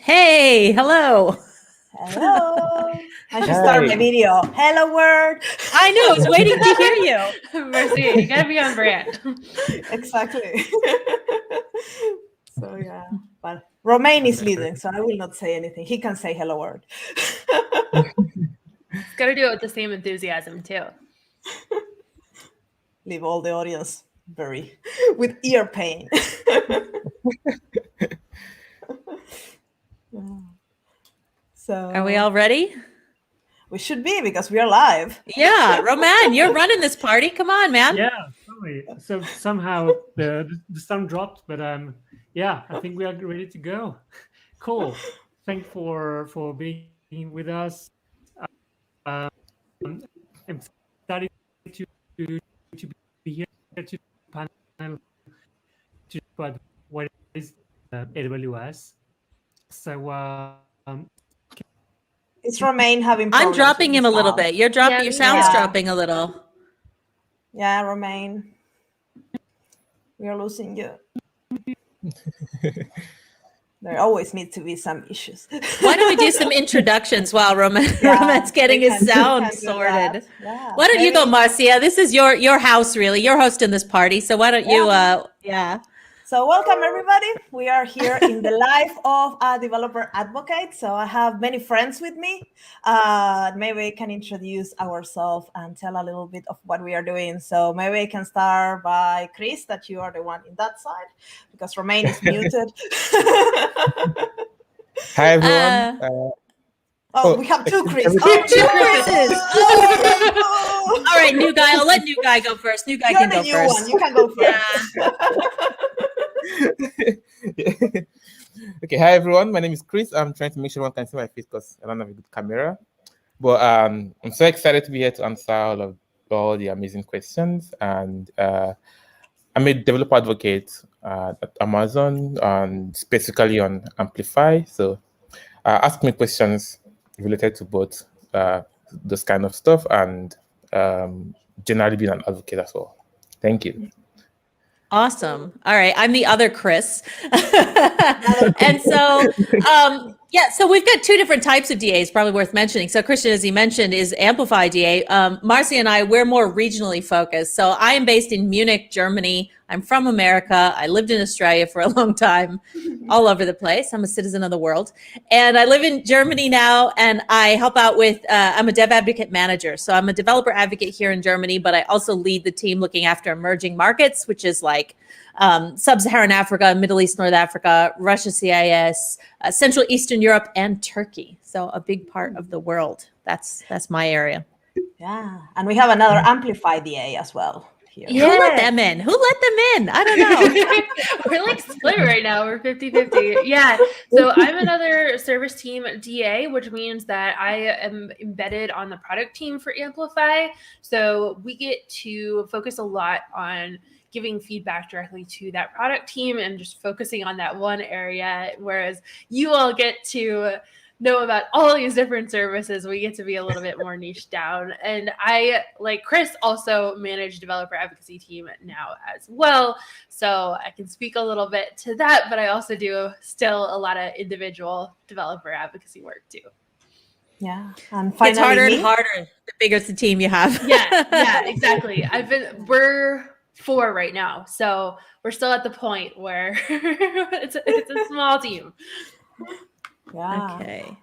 Hey, hello. Hello. I should Hi. start my video. Hello, world. I know, I was waiting to hear you. Marcia, you gotta be on brand. Exactly. So yeah, but Romain is leading, so I will not say anything. He can say hello, world. It's gotta do it with the same enthusiasm too. Leave all the audience very with ear pain. So Are we all ready? We should be because we are live. Yeah, Roman, you're running this party. Come on, man. Yeah, totally. So somehow the sound dropped, but yeah, I think we are ready to go. Cool. Thanks for being with us. I'm excited to be here to panel to talk about what is AWS. So It's Romain having I'm problems dropping with him the a little sound. bit. You're dropping. Yeah, Your sound's yeah. dropping a little. Yeah, Romain. We are losing you. There always needs to be some issues. Why don't we do some introductions while Roman's getting we his can sound do sorted? that. Yeah, Why don't you go, maybe- Marcia? This is your house, really. You're hosting this party, so why don't you? Yeah. So welcome everybody. We are here in the life of a developer advocate. So I have many friends with me. Maybe we can introduce ourselves and tell a little bit of what we are doing. So maybe I can start by Chris, that you are the one in that side, because Romain is muted. Hi everyone. We have two Chris. Two Chris's. Oh! All right, new guy. I'll let new guy go first. New guy You're can the go new first. one. You can go first. Okay, hi everyone. My name is Chris. I'm trying to make sure one can see my face because I don't have a good camera. But I'm so excited to be here to answer all the amazing questions. And I'm a developer advocate at Amazon, and specifically on Amplify. So ask me questions related to both this kind of stuff and generally being an advocate as well. Thank you. Awesome. All right. I'm the other Chris. And so, so we've got two different types of DAs, probably worth mentioning. So Christian, as he mentioned, is Amplify DA. Marcia and I, we're more regionally focused. So I am based in Munich, Germany. I'm from America. I lived in Australia for a long time, all over the place. I'm a citizen of the world. And I live in Germany now, and I help out with, I'm a dev advocate manager. So I'm a developer advocate here in Germany, but I also lead the team looking after emerging markets, which is like Sub-Saharan Africa, Middle East, North Africa, Russia, CIS, Central Eastern Europe, and Turkey. So a big part of the world. That's my area. Yeah, and we have another Amplify DA as well here. Who let them in? Who let them in? I don't know. We're like split right now. We're 50-50. Yeah. So I'm another service team DA, which means that I am embedded on the product team for Amplify. So we get to focus a lot on giving feedback directly to that product team and just focusing on that one area, whereas you all get to know about all these different services. We get to be a little bit more niche down. And I, like Chris, also manage developer advocacy team now as well. So I can speak a little bit to that, but I also do still a lot of individual developer advocacy work too. Yeah, and finally, it's harder and harder the bigger the team you have. Yeah, exactly. We're 4 right now, so we're still at the point where it's a small team. Yeah. Okay.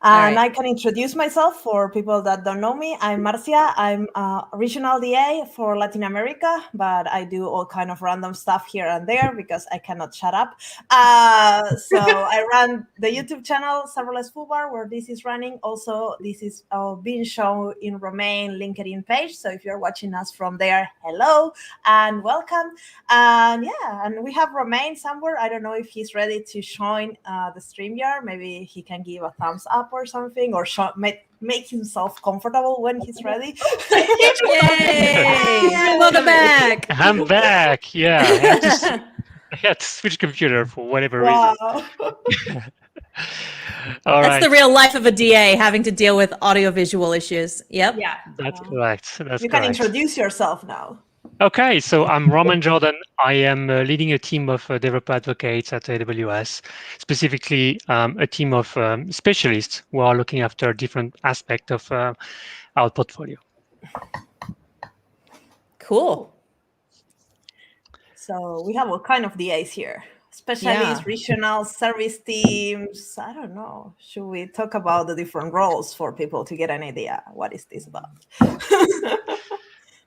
And right. I can introduce myself for people that don't know me. I'm Marcia. I'm a regional DA for Latin America, but I do all kind of random stuff here and there because I cannot shut up. So I run the YouTube channel Serverless FooBar, where this is running. Also, this is being shown in Romain LinkedIn page. So if you're watching us from there, hello and welcome. And yeah, and we have Romain somewhere. I don't know if he's ready to join the StreamYard. Maybe he can give a thumbs up or something, or make himself comfortable when he's ready. Yay! Welcome back. I'm back. Yeah, I had to switch computer for whatever reason. All That's right. the real life of a DA, having to deal with audiovisual issues. Yep. Yeah. That's correct. That's You can correct. introduce yourself now. Okay, so I'm Roman Jordan. I am leading a team of developer advocates at AWS, specifically a team of specialists who are looking after different aspects of our portfolio. Cool. So we have all kind of DAs here. Specialists, regional service teams. I don't know. Should we talk about the different roles for people to get an idea? What is this about?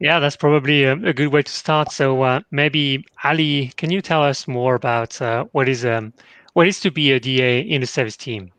Yeah, that's probably a good way to start. So maybe Ali, can you tell us more about what is to be a DA in a service team?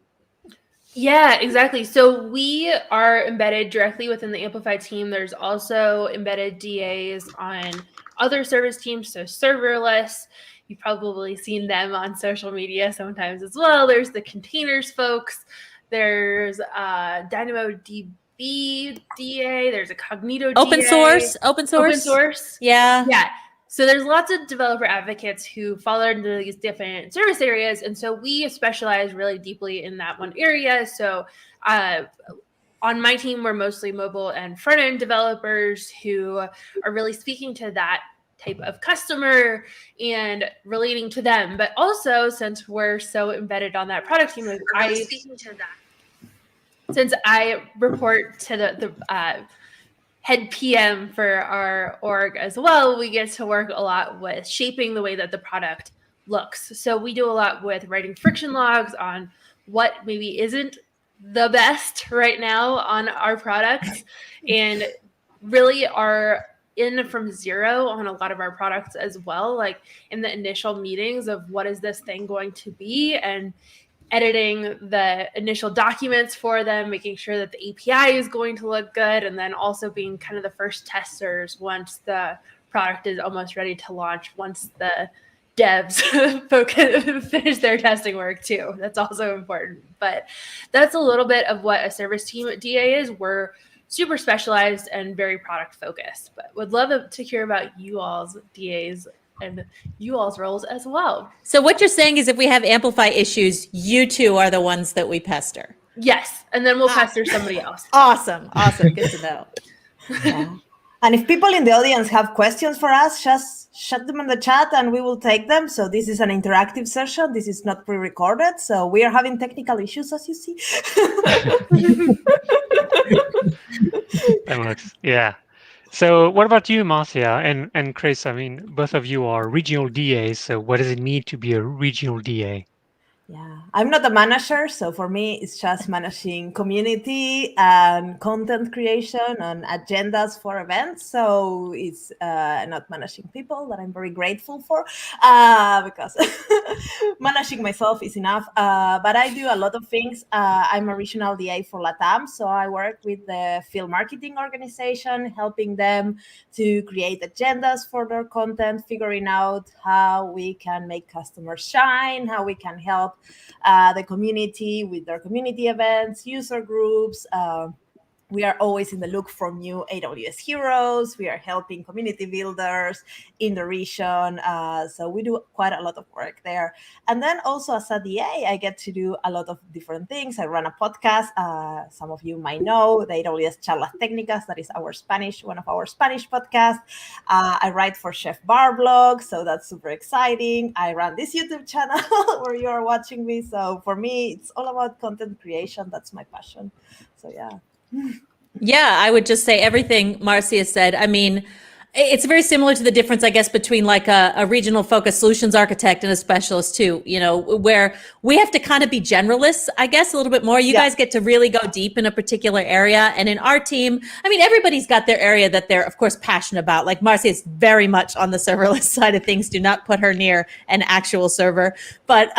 Yeah, exactly. So we are embedded directly within the Amplify team. There's also embedded DAs on other service teams, so serverless. You've probably seen them on social media sometimes as well. There's the containers folks. There's DynamoDB DA. There's a Cognito DA. Open source. Open source. Yeah. Yeah. So there's lots of developer advocates who fall into these different service areas. And so we specialize really deeply in that one area. So on my team, we're mostly mobile and front-end developers who are really speaking to that type of customer and relating to them. But also, since we're so embedded on that product team, since I report to the head PM for our org as well, we get to work a lot with shaping the way that the product looks. So we do a lot with writing friction logs on what maybe isn't the best right now on our products, and really are in from zero on a lot of our products as well, like in the initial meetings of what is this thing going to be, and editing the initial documents for them, making sure that the API is going to look good, and then also being kind of the first testers once the product is almost ready to launch, once the devs finish their testing work too. That's also important. But that's a little bit of what a service team at DA is. We're super specialized and very product focused, but would love to hear about you all's DAs and you all's roles as well. So what you're saying is if we have Amplify issues, you two are the ones that we pester. Yes. And then we'll pester somebody else. Awesome. Good to know. Yeah. And if people in the audience have questions for us, just shut them in the chat and we will take them. So this is an interactive session. This is not pre-recorded. So we are having technical issues, as you see. That works. Yeah. So what about you, Marcia and Chris? I mean, both of you are regional DAs. So what does it mean to be a regional DA? Yeah, I'm not a manager. So for me, it's just managing community and content creation and agendas for events. So it's not managing people, that I'm very grateful for because managing myself is enough. But I do a lot of things. I'm a regional DA for LATAM. So I work with the field marketing organization, helping them to create agendas for their content, figuring out how we can make customers shine, how we can help the community with their community events, user groups. We are always in the look for new AWS heroes. We are helping community builders in the region. So we do quite a lot of work there. And then also as a DA, I get to do a lot of different things. I run a podcast. Some of you might know the AWS Charlas Técnicas. That is one of our Spanish podcasts. I write for Chef Bar blog. So that's super exciting. I run this YouTube channel where you are watching me. So for me, it's all about content creation. That's my passion. So yeah. Yeah, I would just say everything Marcia said. I mean, it's very similar to the difference, I guess, between like a regional focused solutions architect and a specialist too, you know, where we have to kind of be generalists, I guess, a little bit more. You guys get to really go deep in a particular area. And in our team, I mean, everybody's got their area that they're, of course, passionate about. Like Marcia is very much on the serverless side of things. Do not put her near an actual server. But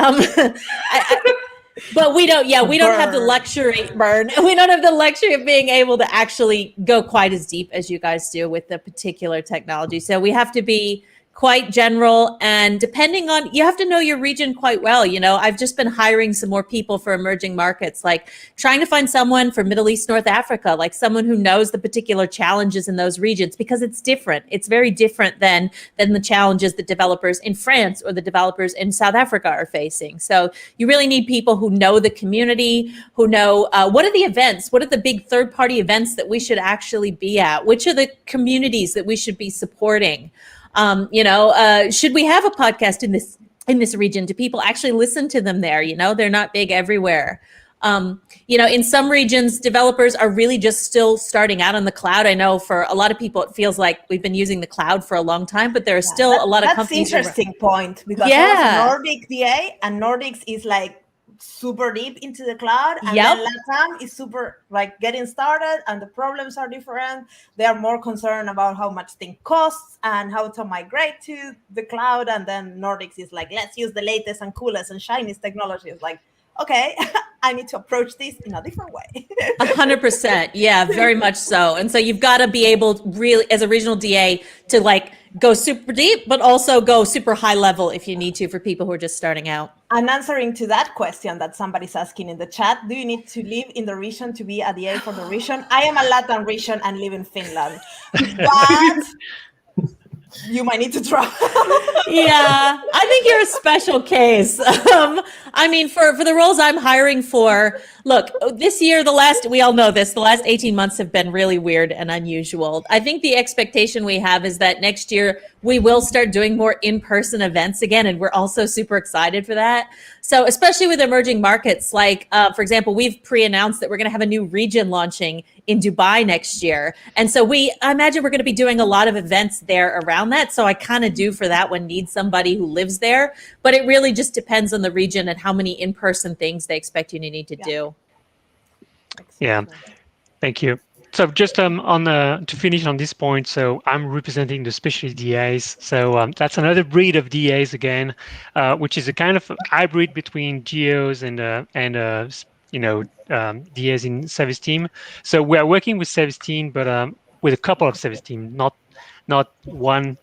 but we don't have the luxury, we don't have the luxury of being able to actually go quite as deep as you guys do with the particular technology. So we have to be quite general, and depending on, you have to know your region quite well. I've just been hiring some more people for emerging markets, like trying to find someone for Middle East, North Africa, like someone who knows the particular challenges in those regions, because it's different. It's very different than the challenges that developers in France or the developers in South Africa are facing. So you really need people who know the community, who know what are the events, what are the big third-party events that we should actually be at, which are the communities that we should be supporting. Should we have a podcast in this region? Do people actually listen to them there? They're not big everywhere. In some regions, developers are really just still starting out on the cloud. I know for a lot of people, it feels like we've been using the cloud for a long time, but there are still a lot of companies. That's interesting point, because I was a Nordic DA, and Nordics is like super deep into the cloud, and then LATAM is super like getting started, and the problems are different. They are more concerned about how much thing costs and how to migrate to the cloud, and then Nordics is like, let's use the latest and coolest and shiniest technology. It's like, okay, I need to approach this in a different way. 100%. Yeah, very much so. And so you've got to be able to really, as a regional DA, to like go super deep, but also go super high level if you need to, for people who are just starting out. And answering to that question that somebody's asking in the chat, do you need to live in the region to be a DA for the region? I am a Latin region and live in Finland, but you might need to try. Yeah, I think you're a special case. I mean, for the roles I'm hiring for, look, this year, we all know this, the last 18 months have been really weird and unusual. I think the expectation we have is that next year we will start doing more in-person events again, and we're also super excited for that. So especially with emerging markets, like, for example, we've pre-announced that we're going to have a new region launching in Dubai next year. And so I imagine we're going to be doing a lot of events there around that. So I kind of do for that one need somebody who lives there, but it really just depends on the region and how many in-person things they expect you to need to do. Yeah, thank you. So just to finish on this point, so I'm representing the specialist DAs. So that's another breed of DAs again, which is a kind of hybrid between GOs and DAs in service team. So we are working with service team, but with a couple of service team, not one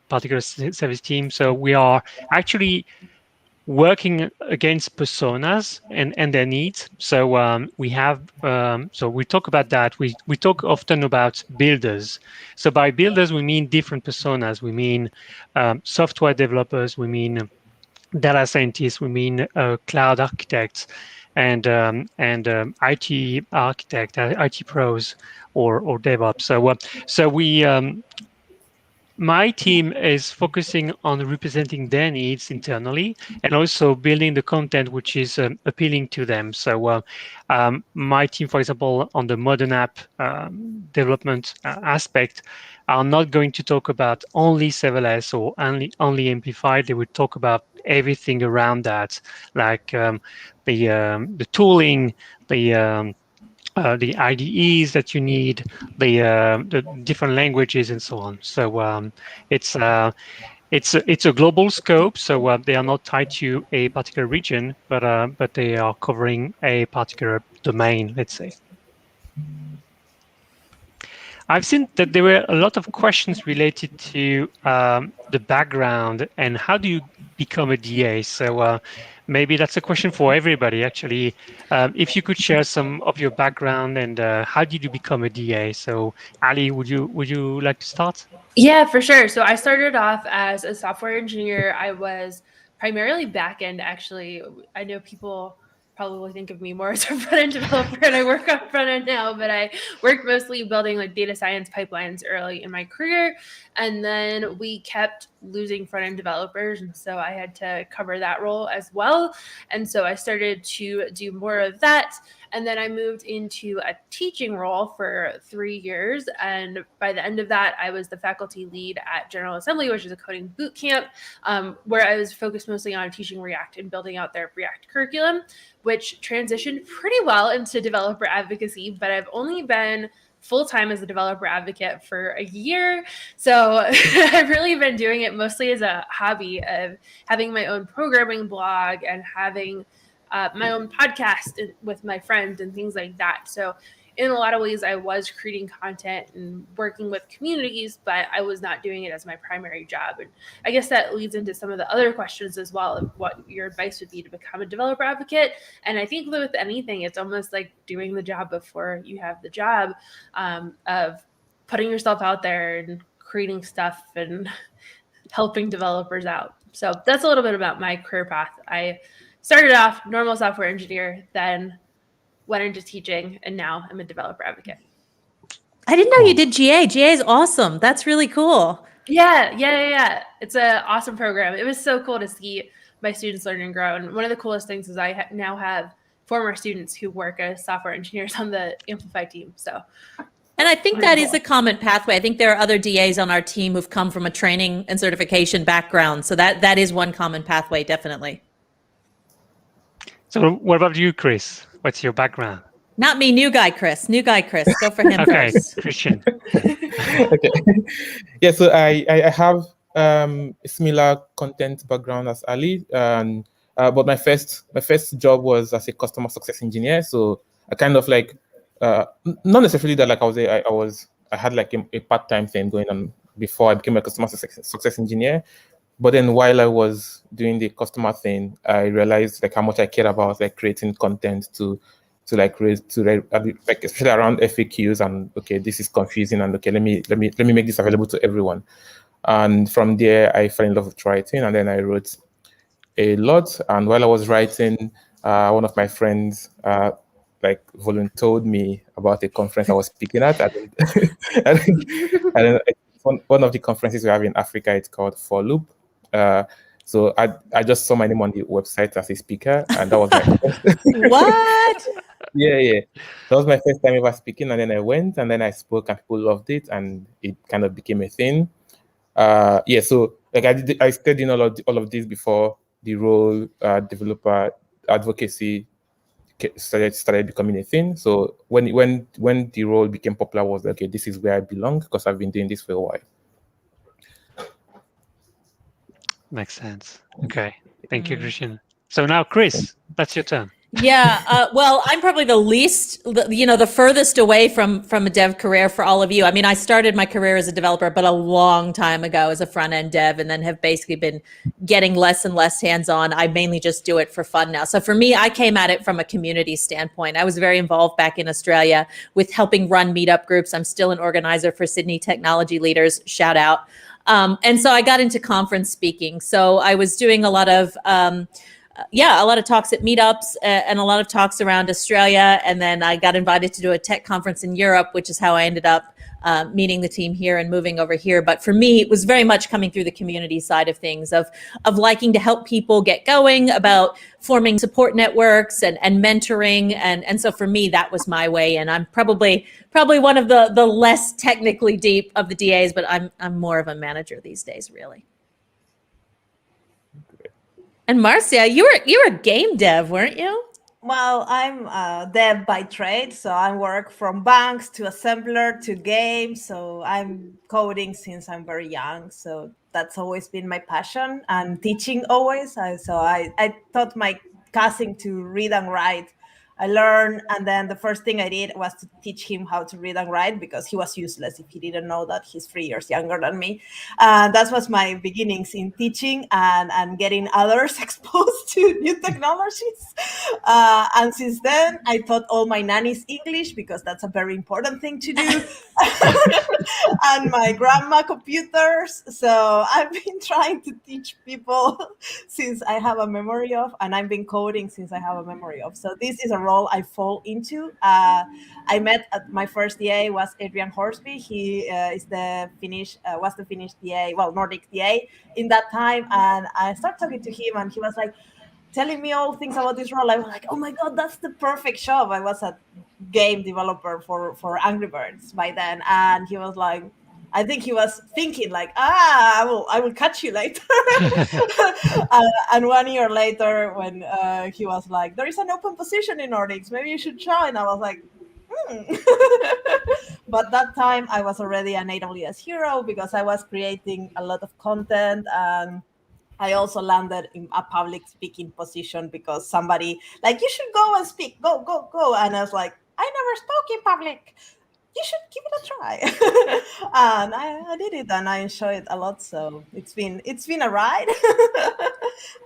particular service team. So we are actually working against personas and their needs. So we talk about that. We talk often about builders. So by builders, we mean different personas. We mean software developers. We mean data scientists. We mean cloud architects and IT architect, IT pros or DevOps. So we. My team is focusing on representing their needs internally and also building the content which is appealing to them. So my team, for example, on the modern app development aspect, are not going to talk about only serverless or only amplified. They would talk about everything around that, like the tooling, the IDEs that you need, the different languages, and so on. So it's a global scope. So they are not tied to a particular region, but they are covering a particular domain, let's say. I've seen that there were a lot of questions related to the background and how do you become a DA. So maybe that's a question for everybody, actually. If you could share some of your background and how did you become a DA? So Ali, would you like to start? Yeah, for sure. So I started off as a software engineer. I was primarily back-end, actually. I know people probably think of me more as a front-end developer, and I work on front-end now, but I worked mostly building like data science pipelines early in my career. And then we kept losing front-end developers, and so I had to cover that role as well. And so I started to do more of that. And then I moved into a teaching role for 3 years. And by the end of that, I was the faculty lead at General Assembly, which is a coding boot camp, where I was focused mostly on teaching React and building out their React curriculum, which transitioned pretty well into developer advocacy. But I've only been full-time as a developer advocate for a year. So I've really been doing it mostly as a hobby of having my own programming blog and having my own podcast with my friends and things like that. So in a lot of ways I was creating content and working with communities, but I was not doing it as my primary job. And I guess that leads into some of the other questions as well of what your advice would be to become a developer advocate. And I think with anything, it's almost like doing the job before you have the job, of putting yourself out there and creating stuff and helping developers out. So that's a little bit about my career path. I started off normal software engineer, then went into teaching, and now I'm a developer advocate. I didn't know you did GA. GA is awesome. That's really cool. Yeah. It's an awesome program. It was so cool to see my students learn and grow. And one of the coolest things is I now have former students who work as software engineers on the Amplify team. So, and I think that is a common pathway. I think there are other DAs on our team who've come from a training and certification background. So that is one common pathway, definitely. So what about you, Chris? What's your background? Not me, new guy, Chris. Go for him Okay, first. Christian. Okay. Yeah, so I have a similar content background as Ali, but my first job was as a customer success engineer. So I kind of like not necessarily that like I had like a part-time thing going on before I became a customer success engineer. But then while I was doing the customer thing, I realized like how much I cared about like creating content to like especially around FAQs and okay, this is confusing and okay, let me make this available to everyone. And from there, I fell in love with writing, and then I wrote a lot. And while I was writing, one of my friends like volunteered me about a conference I was speaking at. And then one of the conferences we have in Africa, it's called For Loop. So I just saw my name on the website as a speaker, and that was my first. What? Yeah. That was my first time ever speaking, and then I went, and then I spoke, and people loved it, and it kind of became a thing. So like I studied in all of this before the role developer advocacy started becoming a thing. So when the role became popular, was like, okay, this is where I belong because I've been doing this for a while. Makes sense. Okay. Thank you, Christian. So now, Chris, that's your turn. Yeah. Well, I'm probably the furthest away from a dev career for all of you. I mean, I started my career as a developer, but a long time ago as a front end dev, and then have basically been getting less and less hands-on. I mainly just do it for fun now. So for me, I came at it from a community standpoint. I was very involved back in Australia with helping run meetup groups. I'm still an organizer for Sydney Technology Leaders. Shout out. And so I got into conference speaking. So I was doing a lot of talks at meetups and a lot of talks around Australia. And then I got invited to do a tech conference in Europe, which is how I ended up meeting the team here and moving over here. But for me, it was very much coming through the community side of things, of liking to help people get going, about forming support networks and mentoring. And so for me, that was my way. And I'm probably one of the less technically deep of the DAs, but I'm more of a manager these days, really. And Marcia, you were a game dev, weren't you? Well, I'm a dev by trade, so I work from banks to assembler to games. So I'm coding since I'm very young. So that's always been my passion, and teaching always. I taught my cousin to read and write. I learned, and then the first thing I did was to teach him how to read and write, because he was useless if he didn't know that. He's 3 years younger than me. That was my beginnings in teaching and getting others exposed to new technologies. And since then, I taught all my nannies English, because that's a very important thing to do. And my grandma computers. So I've been trying to teach people since I have a memory of, and I've been coding since I have a memory of. So this is a role I fall into. I met at my first DA was Adrian Horsby. He was the Finnish DA, well, Nordic DA in that time. And I started talking to him, and he was like telling me all things about this role. I was like, oh my God, that's the perfect job. I was a game developer for Angry Birds by then. And he was like, I think he was thinking like, I will catch you later. And 1 year later, when he was like, there is an open position in Nordics, maybe you should join. I was like, But that time I was already an AWS hero, because I was creating a lot of content, and I also landed in a public speaking position because somebody like, you should go and speak, go. And I was like, I never spoke in public. You should give it a try. And I did it, and I enjoy it a lot. So it's been a ride,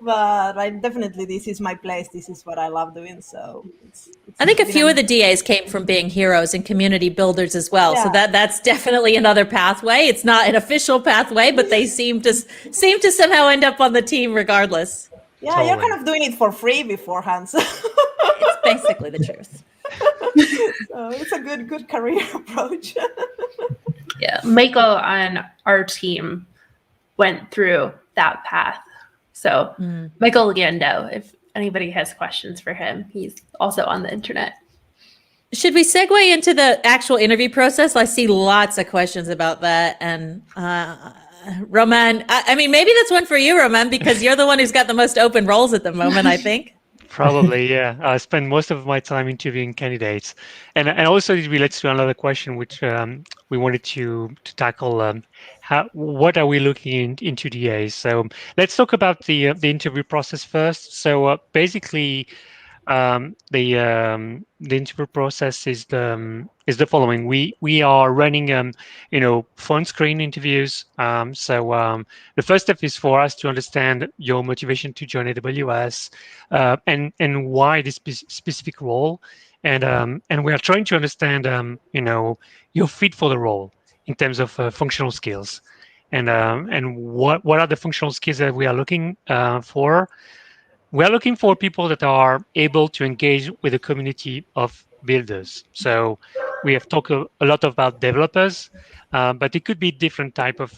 but definitely this is my place. This is what I love doing. So I think a been few of the DAs came from being heroes and community builders as well. So Yeah. that's definitely another pathway. It's not an official pathway, but they seem to somehow end up on the team regardless. Yeah, you're Totally. kind of doing it for free beforehand. So It's basically the truth. it's a good career approach. Yeah, Michael on our team went through that path. So Michael Gando, if anybody has questions for him, he's also on the internet. Should we segue into the actual interview process? I see lots of questions about that. And Roman, I mean, maybe that's one for you, Roman, because you're the one who's got the most open roles at the moment, I think. Probably, yeah. I spend most of my time interviewing candidates, and also it relates to another question which we wanted to tackle. What are we looking into DAs? So let's talk about the interview process first. So basically, the interview process is the following. We are running phone screen interviews. So the first step is for us to understand your motivation to join AWS and why this specific role, and we are trying to understand your fit for the role in terms of functional skills, and what are the functional skills that we are looking for. We are looking for people that are able to engage with a community of builders. So we have talked a lot about developers, but it could be different type of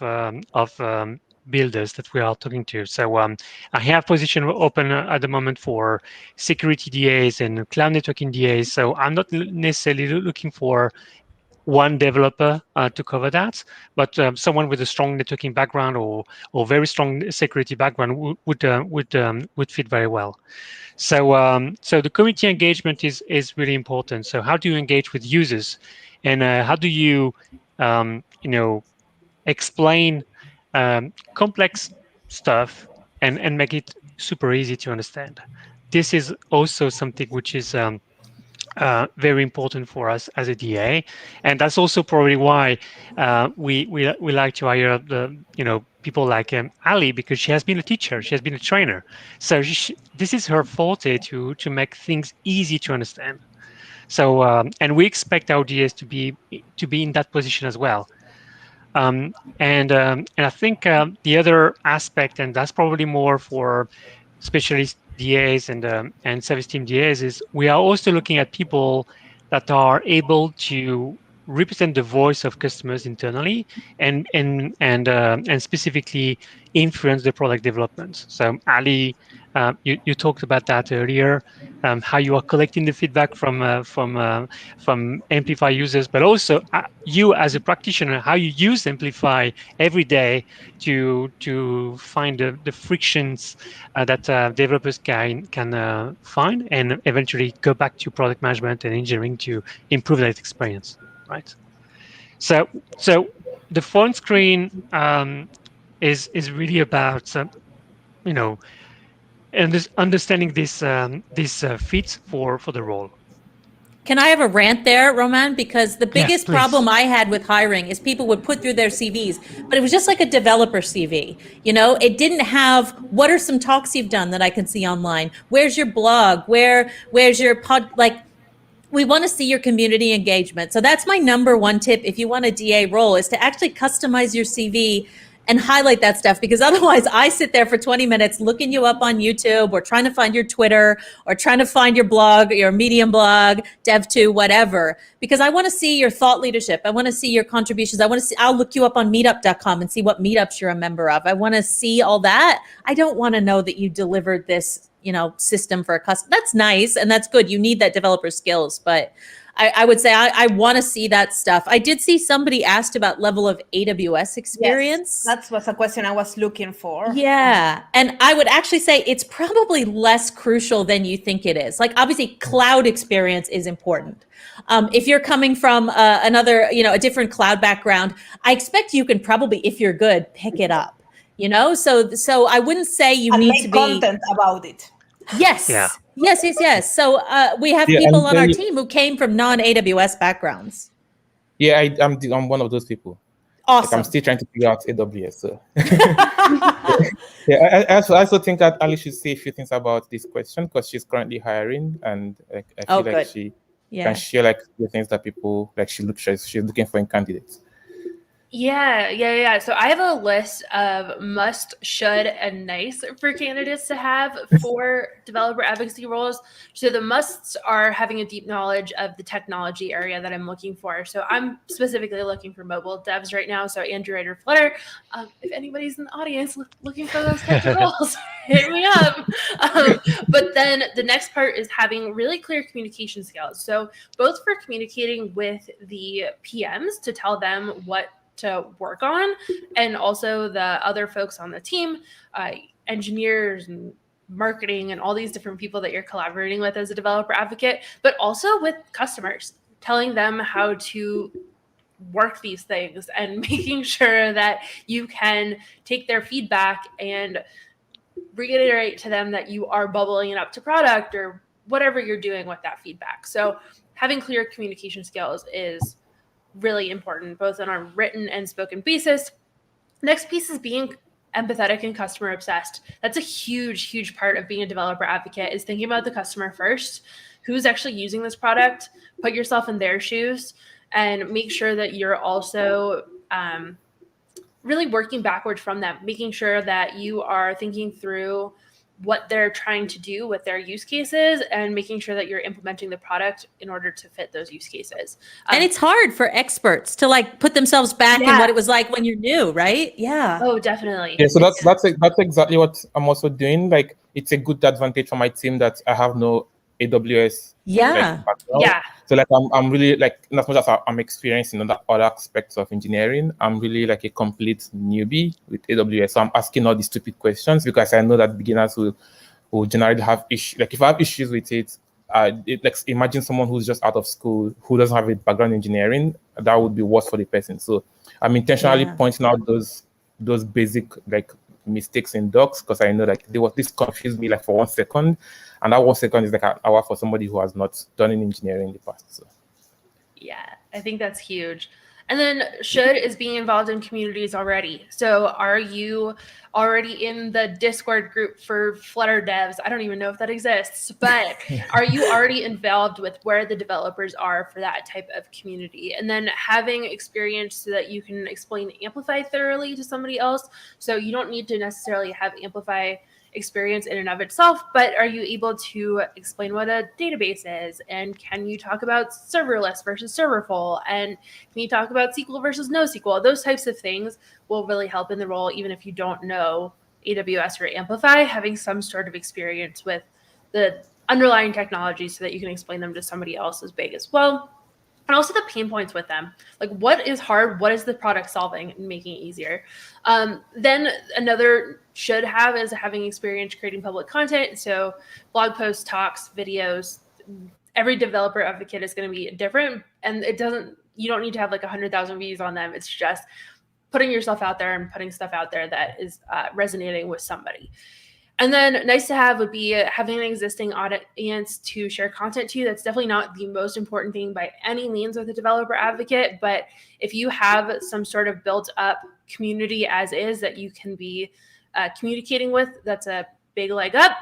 builders that we are talking to. So I have position open at the moment for security DAs and cloud networking DAs. So I'm not necessarily looking for one developer to cover that, but someone with a strong networking background or very strong security background would fit very well. So so the community engagement is really important. So how do you engage with users, and how do you explain complex stuff and make it super easy to understand? This is also something which is very important for us as a DA, and that's also probably why we like to hire the people like Ali, because she has been a teacher, she has been a trainer, so this is her forte to make things easy to understand. So and we expect our DAs to be in that position as well. And I think the other aspect, and that's probably more for specialist DAs and service team DAs, is we are also looking at people that are able to represent the voice of customers internally and specifically influence the product development. So Ali, you talked about that earlier, how you are collecting the feedback from Amplify users, but also you as a practitioner, how you use Amplify every day to find the frictions that developers can find, and eventually go back to product management and engineering to improve that experience, right? So the phone screen is really about and this understanding this fits for the role. Can I have a rant there, Roman? Because the Yes, biggest please. problem I had with hiring is people would put through their CVs, but it was just like a developer CV. It didn't have, what are some talks you've done that I can see online? Where's your blog? Where's your pod? Like, we want to see your community engagement. So that's my number one tip if you want a DA role, is to actually customize your CV and highlight that stuff, because otherwise I sit there for 20 minutes looking you up on YouTube, or trying to find your Twitter, or trying to find your blog, your Medium blog, Dev2, whatever, because I want to see your thought leadership. I want to see your contributions. I'll look you up on meetup.com and see what meetups you're a member of. I want to see all that. I don't want to know that you delivered this system for a customer. That's nice and that's good. You need that developer skills, but I would say I want to see that stuff. I did see somebody asked about level of AWS experience. Yes, that was a question I was looking for. Yeah. And I would actually say it's probably less crucial than you think it is. Like, obviously cloud experience is important. If you're coming from another, a different cloud background, I expect you can probably, if you're good, pick it up. So I wouldn't say you and need make to be content about it. Yes. Yeah. Yes. So we have Yeah, people and on our very- team who came from non-AWS backgrounds. Yeah, I'm one of those people. Like, Awesome. I'm still trying to figure out AWS. So yeah, I also think that Ali should say a few things about this question because she's currently hiring, and like, I feel Oh, like good. she Yeah. can share like the things that people like she's looking for in candidates. Yeah. So I have a list of must, should, and nice for candidates to have for developer advocacy roles. So the musts are having a deep knowledge of the technology area that I'm looking for. So I'm specifically looking for mobile devs right now. So Android or Flutter. If anybody's in the audience looking for those types of roles, hit me up. But then the next part is having really clear communication skills. So both for communicating with the PMs to tell them what to work on, and also the other folks on the team, engineers and marketing and all these different people that you're collaborating with as a developer advocate, but also with customers, telling them how to work these things and making sure that you can take their feedback and reiterate to them that you are bubbling it up to product or whatever you're doing with that feedback. So having clear communication skills is really important, both on a written and spoken basis. Next piece is being empathetic and customer obsessed. That's a huge part of being a developer advocate, is thinking about the customer first. Who's actually using this product? Put yourself in their shoes and make sure that you're also really working backward from them, making sure that you are thinking through what they're trying to do with their use cases and making sure that you're implementing the product in order to fit those use cases. And it's hard for experts to like put themselves back in what it was like when you're new, right? Yeah. Oh, definitely. Yeah, so that's exactly what I'm also doing. Like, it's a good advantage for my team that I have no AWS. Yeah. Yeah. So like I'm really like, as much as I'm experienced in other aspects of engineering, I'm really like a complete newbie with AWS. So I'm asking all these stupid questions because I know that beginners will generally have issues. Like, if I have issues with it, like, imagine someone who's just out of school who doesn't have a background in engineering. That would be worse for the person. So I'm intentionally pointing out those basic like mistakes in docs because I know like this confused me like for 1 second, and that 1 second is like an hour for somebody who has not done in engineering in the past. So yeah, I think that's huge. And then should is being involved in communities already. So are you already in the Discord group for Flutter devs? I don't even know if that exists, but are you already involved with where the developers are for that type of community? And then having experience so that you can explain Amplify thoroughly to somebody else. So you don't need to necessarily have Amplify experience in and of itself, but are you able to explain what a database is? And can you talk about serverless versus serverful? And can you talk about SQL versus NoSQL? Those types of things will really help in the role, even if you don't know AWS or Amplify, having some sort of experience with the underlying technology so that you can explain them to somebody else is big as well. And also the pain points with them. Like, what is hard? What is the product solving and making it easier? Then another should have is having experience creating public content. So blog posts, talks, videos. Every developer advocate is going to be different. And you don't need to have like 100,000 views on them. It's just putting yourself out there and putting stuff out there that is resonating with somebody. And then nice to have would be having an existing audience to share content to. That's definitely not the most important thing by any means with a developer advocate. But if you have some sort of built up community as is that you can be communicating with, that's a big leg up.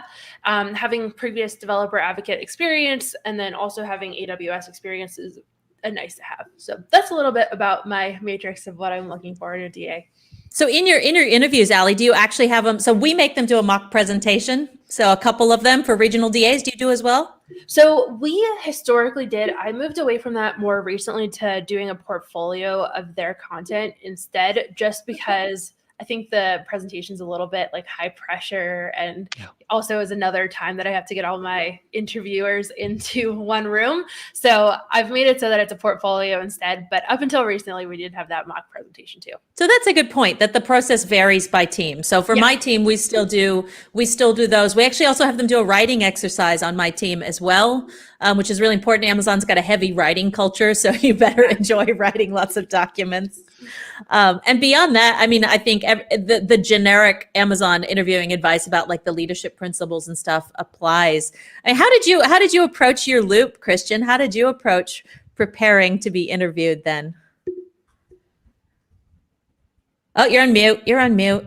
Having previous developer advocate experience and then also having AWS experience is a nice to have. So that's a little bit about my matrix of what I'm looking for in a DA. So in your interviews, Ali, do you actually have them? So we make them do a mock presentation. So a couple of them for regional DAs. Do you do as well? So we historically did. I moved away from that more recently to doing a portfolio of their content instead, just because I think the presentation's a little bit like high pressure, and also is another time that I have to get all my interviewers into one room. So I've made it so that it's a portfolio instead. But up until recently, we did have that mock presentation too. So that's a good point, that the process varies by team. So for my team, we still do those. We actually also have them do a writing exercise on my team as well. which is really important. Amazon's got a heavy writing culture, so you better enjoy writing lots of documents. And beyond that, I mean, I think the generic Amazon interviewing advice about like the leadership principles and stuff applies. I mean, how did you approach your loop, Christian? How did you approach preparing to be interviewed then? Oh, you're on mute. You're on mute.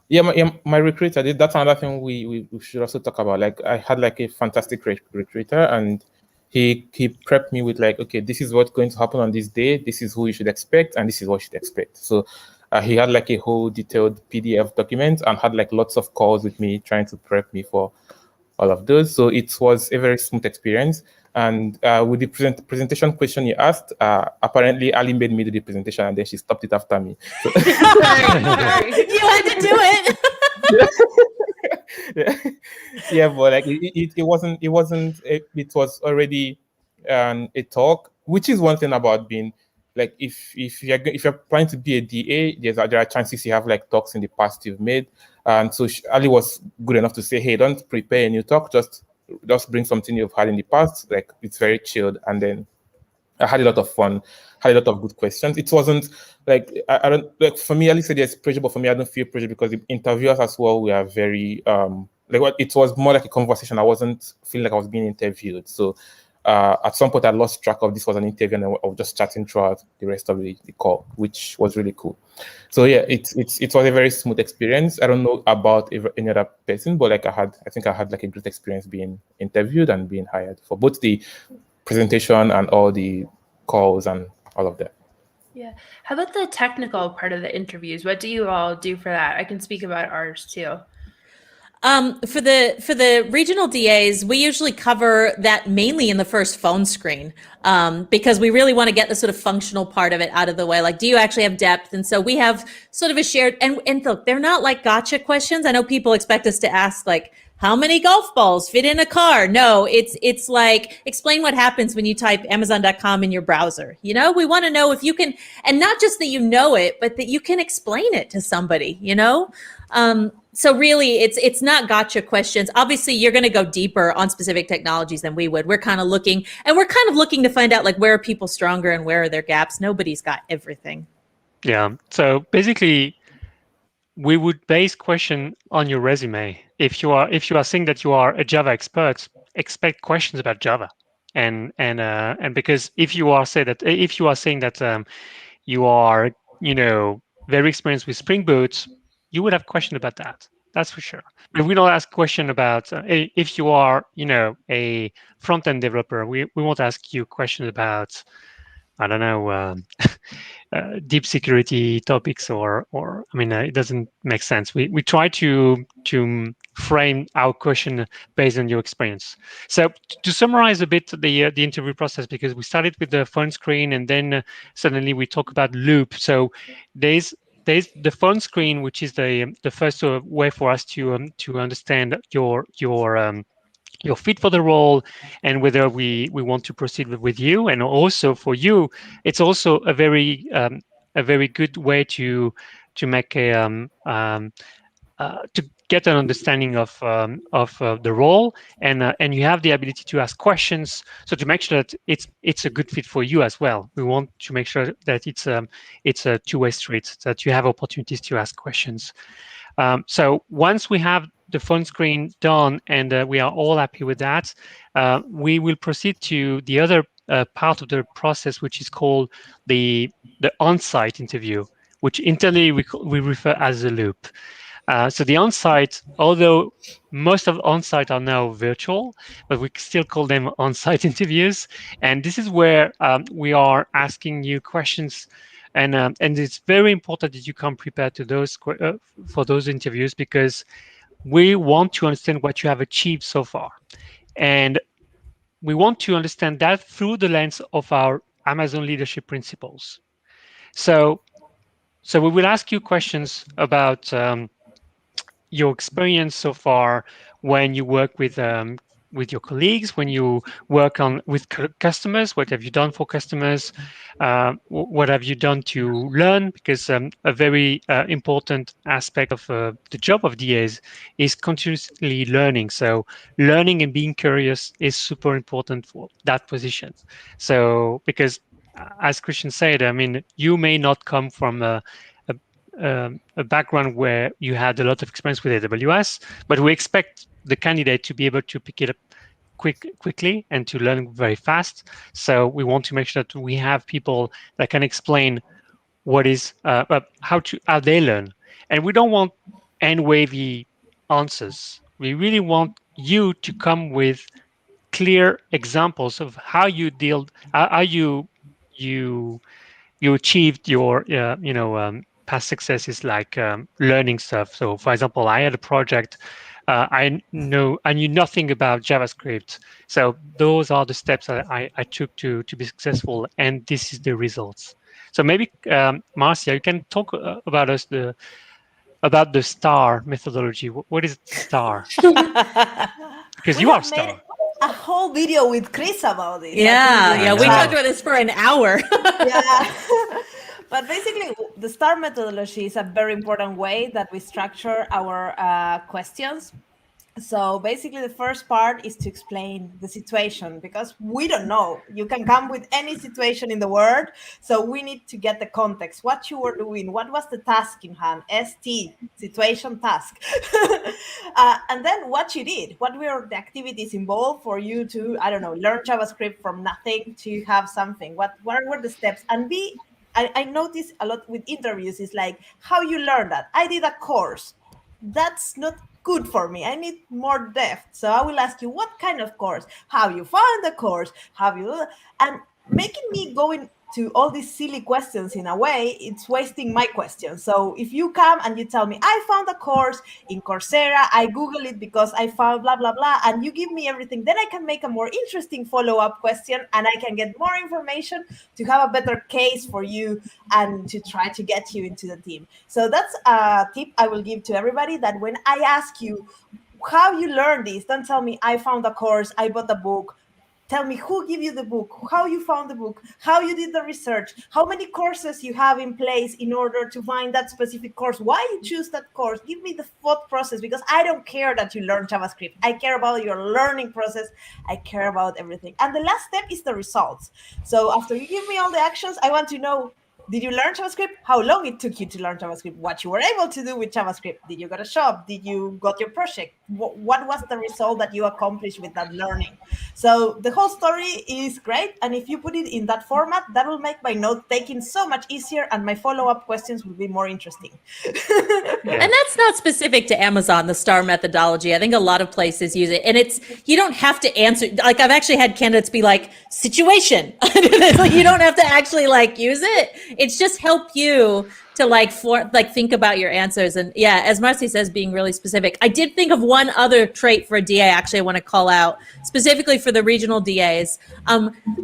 Yeah, my recruiter did. That's another thing we should also talk about. Like, I had like a fantastic recruiter, and he prepped me with like, okay, this is what's going to happen on this day. This is who you should expect, and this is what you should expect. So he had like a whole detailed PDF document and had like lots of calls with me trying to prep me for all of those. So it was a very smooth experience. And with the presentation question you asked, apparently Ali made me do the presentation, and then she stopped it after me. So You had to do it. yeah, but like it was already a talk, which is one thing about being like, if you're planning to be a DA, there are chances you have like talks in the past you've made. And so Ali was good enough to say, hey, don't prepare a new talk, just bring something you've had in the past. Like, it's very chilled. And then I had a lot of fun, had a lot of good questions. It wasn't like, I don't, like, for me, Ali said there's pressure, but for me, I don't feel pressure because the interviewers as well, we are very, it was more like a conversation. I wasn't feeling like I was being interviewed. So at some point I lost track of this was an interview, and I was just chatting throughout the rest of the call, which was really cool. So yeah, it was a very smooth experience. I don't know about any other person, but like I think I had like a great experience being interviewed and being hired for both the presentation and all the calls and all of that. Yeah. How about the technical part of the interviews? What do you all do for that? I can speak about ours too. For the regional DAs, we usually cover that mainly in the first phone screen, because we really want to get the sort of functional part of it out of the way. Like, do you actually have depth? And so we have sort of a shared, and look, they're not like gotcha questions. I know people expect us to ask like, how many golf balls fit in a car? No, it's like, explain what happens when you type Amazon.com in your browser. You know, we want to know if you can, and not just that you know it, but that you can explain it to somebody, you know? So really, it's not gotcha questions. Obviously, you're going to go deeper on specific technologies than we would. We're kind of looking to find out like, where are people stronger and where are their gaps. Nobody's got everything. Yeah. So basically, we would base question on your resume. If you are saying that you are a Java expert, expect questions about Java, and because if you are saying that you are very experienced with Spring Boot, you would have question about that. That's for sure. But we don't ask question about if you are a front end developer. We won't ask you questions about, I don't know, deep security topics or I mean, it doesn't make sense. We try to frame our question based on your experience. So to summarize a bit the interview process, because we started with the phone screen and then suddenly we talk about loop. So there's the phone screen, which is the first way for us to understand your fit for the role and whether we want to proceed with you. And also for you, it's also a very good way to make to get an understanding of the role, and you have the ability to ask questions. So to make sure that it's a good fit for you as well, we want to make sure that it's a two-way street, that you have opportunities to ask questions. So once we have the phone screen done and we are all happy with that, we will proceed to the other part of the process, which is called the on-site interview, which internally we refer as the loop. So the on-site, although most of on-site are now virtual, but we still call them on-site interviews. And this is where we are asking you questions. And it's very important that you come prepared to those for those interviews, because we want to understand what you have achieved so far. And we want to understand that through the lens of our Amazon leadership principles. So we will ask you questions about your experience so far when you work with with your colleagues, when you work on with customers? What have you done for customers? What have you done to learn? Because a very important aspect of the job of DAs is continuously learning. So learning and being curious is super important for that position. So because as Christian said, I mean, you may not come from a background where you had a lot of experience with AWS, but we expect the candidate to be able to pick it up quickly and to learn very fast. So we want to make sure that we have people that can explain what is how they learn, and we don't want end wavy answers. We really want you to come with clear examples of how you how you achieved your past successes, like learning stuff. So for example, I had a project, I knew nothing about JavaScript, so those are the steps that I took to be successful, and this is the results. So maybe Marcia, you can talk about the STAR methodology. What is STAR? Because We you are have made STAR. a whole video with Chris about this. Yeah, we know. talked about this for an hour. Yeah. But basically, the STAR methodology is a very important way that we structure our questions. So basically, the first part is to explain the situation, because we don't know. You can come with any situation in the world. So we need to get the context, what you were doing, what was the task in hand, ST, situation task. And then what you did, what were the activities involved for you to, I don't know, learn JavaScript from nothing to have something. What were the steps? And I notice a lot with interviews is like how you learn that. I did a course. That's not good for me. I need more depth. So I will ask you, what kind of course? How you found the course? And making me go into all these silly questions in a way, it's wasting my questions. So if you come and you tell me, I found a course in Coursera, I Google it because I found blah, blah, blah, and you give me everything, then I can make a more interesting follow-up question and I can get more information to have a better case for you and to try to get you into the team. So that's a tip I will give to everybody, that when I ask you how you learn this, don't tell me I found a course, I bought a book. Tell me who gave you the book, how you found the book, how you did the research, how many courses you have in place in order to find that specific course, why you choose that course. Give me the thought process, because I don't care that you learn JavaScript. I care about your learning process. I care about everything. And the last step is the results. So after you give me all the actions, I want to know, did you learn JavaScript? How long it took you to learn JavaScript? What you were able to do with JavaScript? Did you get a job? Did you got your project? What was the result that you accomplished with that learning? So the whole story is great. And if you put it in that format, that will make my note taking so much easier and my follow-up questions will be more interesting. And that's not specific to Amazon, the STAR methodology. I think a lot of places use it. And you don't have to answer. Like, I've actually had candidates be like, situation. Like, you don't have to actually use it. It's just help you to think about your answers. And yeah, as Marcy says, being really specific. I did think of one other trait for a DA, actually, I want to call out specifically for the regional DAs.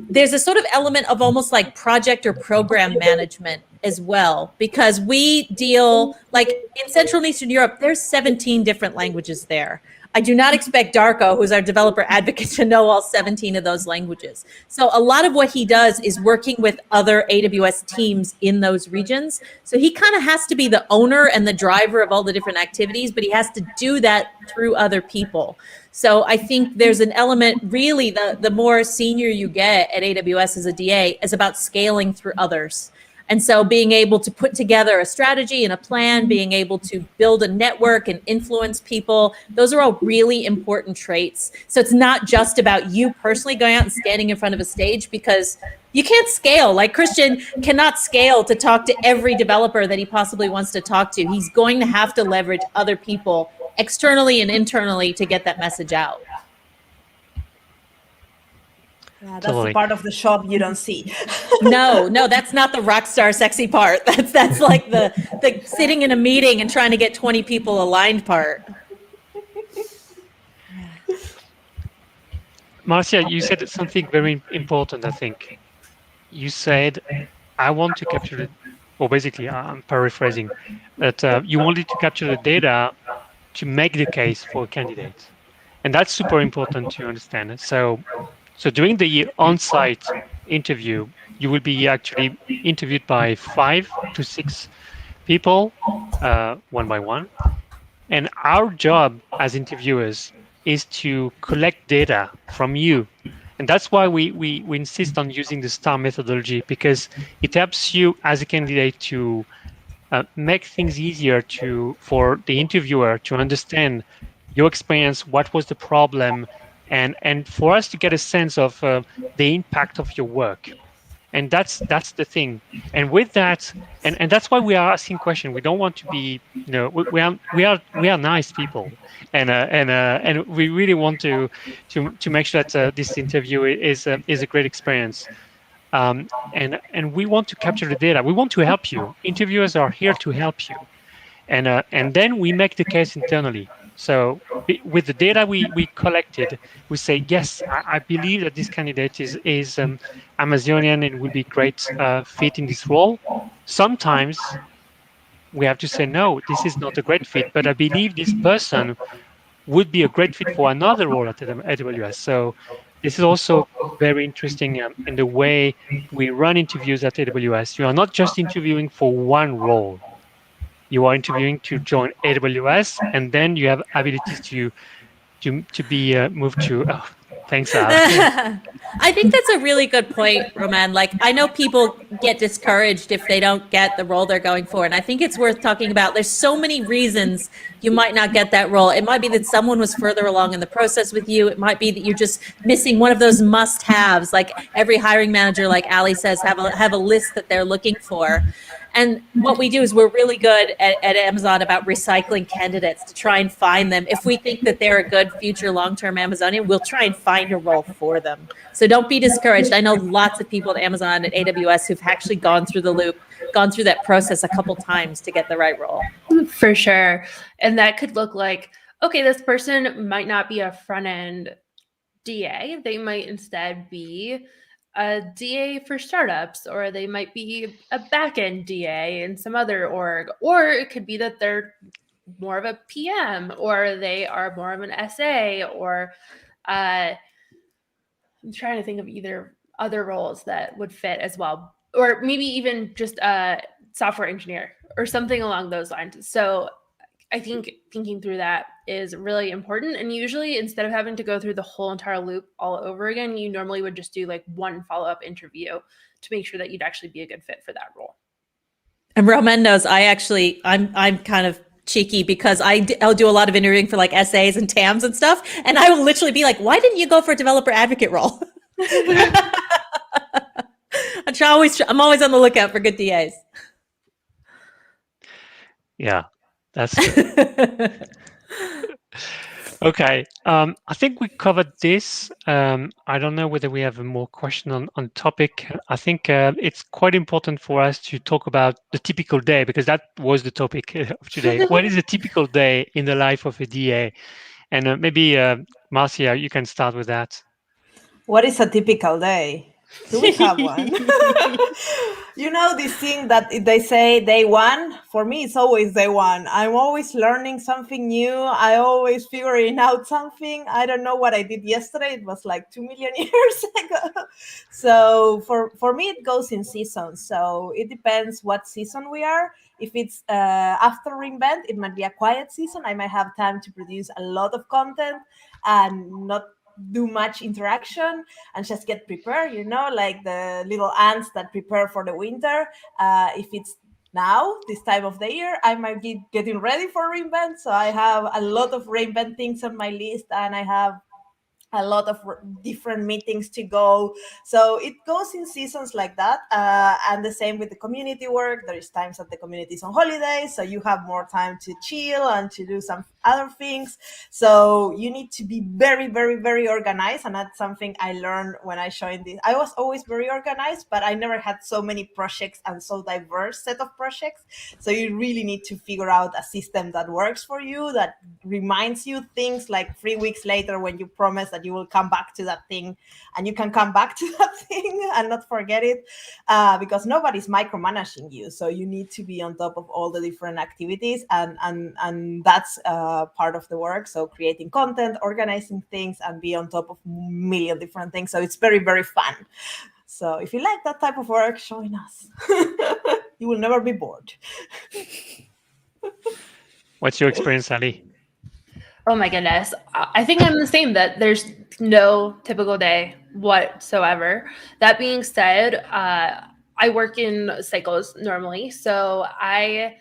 There's a sort of element of almost like project or program management as well, because we deal, like in Central and Eastern Europe, there's 17 different languages there. I do not expect Darko, who's our developer advocate, to know all 17 of those languages. So a lot of what he does is working with other AWS teams in those regions. So he kind of has to be the owner and the driver of all the different activities, but he has to do that through other people. So I think there's an element, really, the more senior you get at AWS as a DA is about scaling through others. And so being able to put together a strategy and a plan, being able to build a network and influence people, those are all really important traits. So it's not just about you personally going out and standing in front of a stage, because you can't scale. Like, Christian cannot scale to talk to every developer that he possibly wants to talk to. He's going to have to leverage other people externally and internally to get that message out. Yeah, that's Totally. the part of the shop you don't see. No, that's not the rock star sexy part. That's like the sitting in a meeting and trying to get 20 people aligned part. Marcia, you said something very important, I think. You said, I want to capture it, or basically, I'm paraphrasing, that you wanted to capture the data to make the case for a candidate. And that's super important to understand. So during the on-site interview, you will be actually interviewed by 5 to 6 people, one by one. And our job as interviewers is to collect data from you. And that's why we insist on using the STAR methodology, because it helps you as a candidate to make things easier for the interviewer to understand your experience, what was the problem, and for us to get a sense of the impact of your work. And that's the thing. And with that, and that's why we are asking questions. We don't want to be, we are nice people, and we really want to make sure that this interview is a great experience. And we want to capture the data. We want to help you. Interviewers are here to help you, and then we make the case internally. So with the data we collected, we say yes, I believe that this candidate is Amazonian and will be great fit in this role. Sometimes we have to say no, this is not a great fit, but I believe this person would be a great fit for another role at AWS. So this is also very interesting in the way we run interviews at AWS. You are not just interviewing for one role. You are interviewing to join AWS, and then you have abilities to be moved to. Oh, thanks, Al. I think that's a really good point, Roman. Like, I know people get discouraged if they don't get the role they're going for. And I think it's worth talking about. There's so many reasons you might not get that role. It might be that someone was further along in the process with you. It might be that you're just missing one of those must-haves. Like every hiring manager, like Ali says, have a list that they're looking for. And what we do is we're really good at Amazon about recycling candidates to try and find them. If we think that they're a good future long-term Amazonian, we'll try and find a role for them. So don't be discouraged. I know lots of people at Amazon, at AWS, who've actually gone through the loop, gone through that process a couple times to get the right role. For sure. And that could look like, okay, this person might not be a front-end DA. They might instead be a DA for startups, or they might be a back-end DA in some other org, or it could be that they're more of a PM, or they are more of an SA, or I'm trying to think of either other roles that would fit as well, or maybe even just a software engineer or something along those lines. So I think thinking through that is really important. And usually, instead of having to go through the whole entire loop all over again, you normally would just do like one follow-up interview to make sure that you'd actually be a good fit for that role. And Roman knows I'm kind of cheeky because I'll do a lot of interviewing for like SAs and TAMs and stuff. And I will literally be like, why didn't you go for a developer advocate role? I'm always on the lookout for good DAs. Yeah, that's good. Okay, I think we covered this. I don't know whether we have more question on topic. I think it's quite important for us to talk about the typical day, because that was the topic of today. What is a typical day in the life of a DA? And maybe Marcia, you can start with that. What is a typical day? Do we have one? You know this thing that they say day one? For me, it's always day one. I'm always learning something new. I always figuring out something. I don't know what I did yesterday. It was like 2 million years ago. So for me, it goes in seasons. So it depends what season we are. If it's after reInvent, it might be a quiet season. I might have time to produce a lot of content and not do much interaction and just get prepared, like the little ants that prepare for the winter. If it's now, this time of the year, I might be getting ready for reInvent. So I have a lot of reInvent things on my list, and I have a lot of different meetings to go. So it goes in seasons like that. And the same with the community work. There is times that the community is on holiday, so you have more time to chill and to do some other things. So you need to be very, very, very organized. And that's something I learned when I joined this. I was always very organized, but I never had so many projects and so diverse set of projects. So you really need to figure out a system that works for you, that reminds you things like 3 weeks later when you promise that that you will come back to that thing, and you can come back to that thing and not forget it, because nobody's micromanaging you. So you need to be on top of all the different activities, and that's part of the work. So creating content, organizing things, and be on top of a million different things. So it's very, very fun. So if you like that type of work, join us. You will never be bored. What's your experience, Ali? Oh my goodness. I think I'm the same, that there's no typical day whatsoever. That being said, I work in cycles normally. So I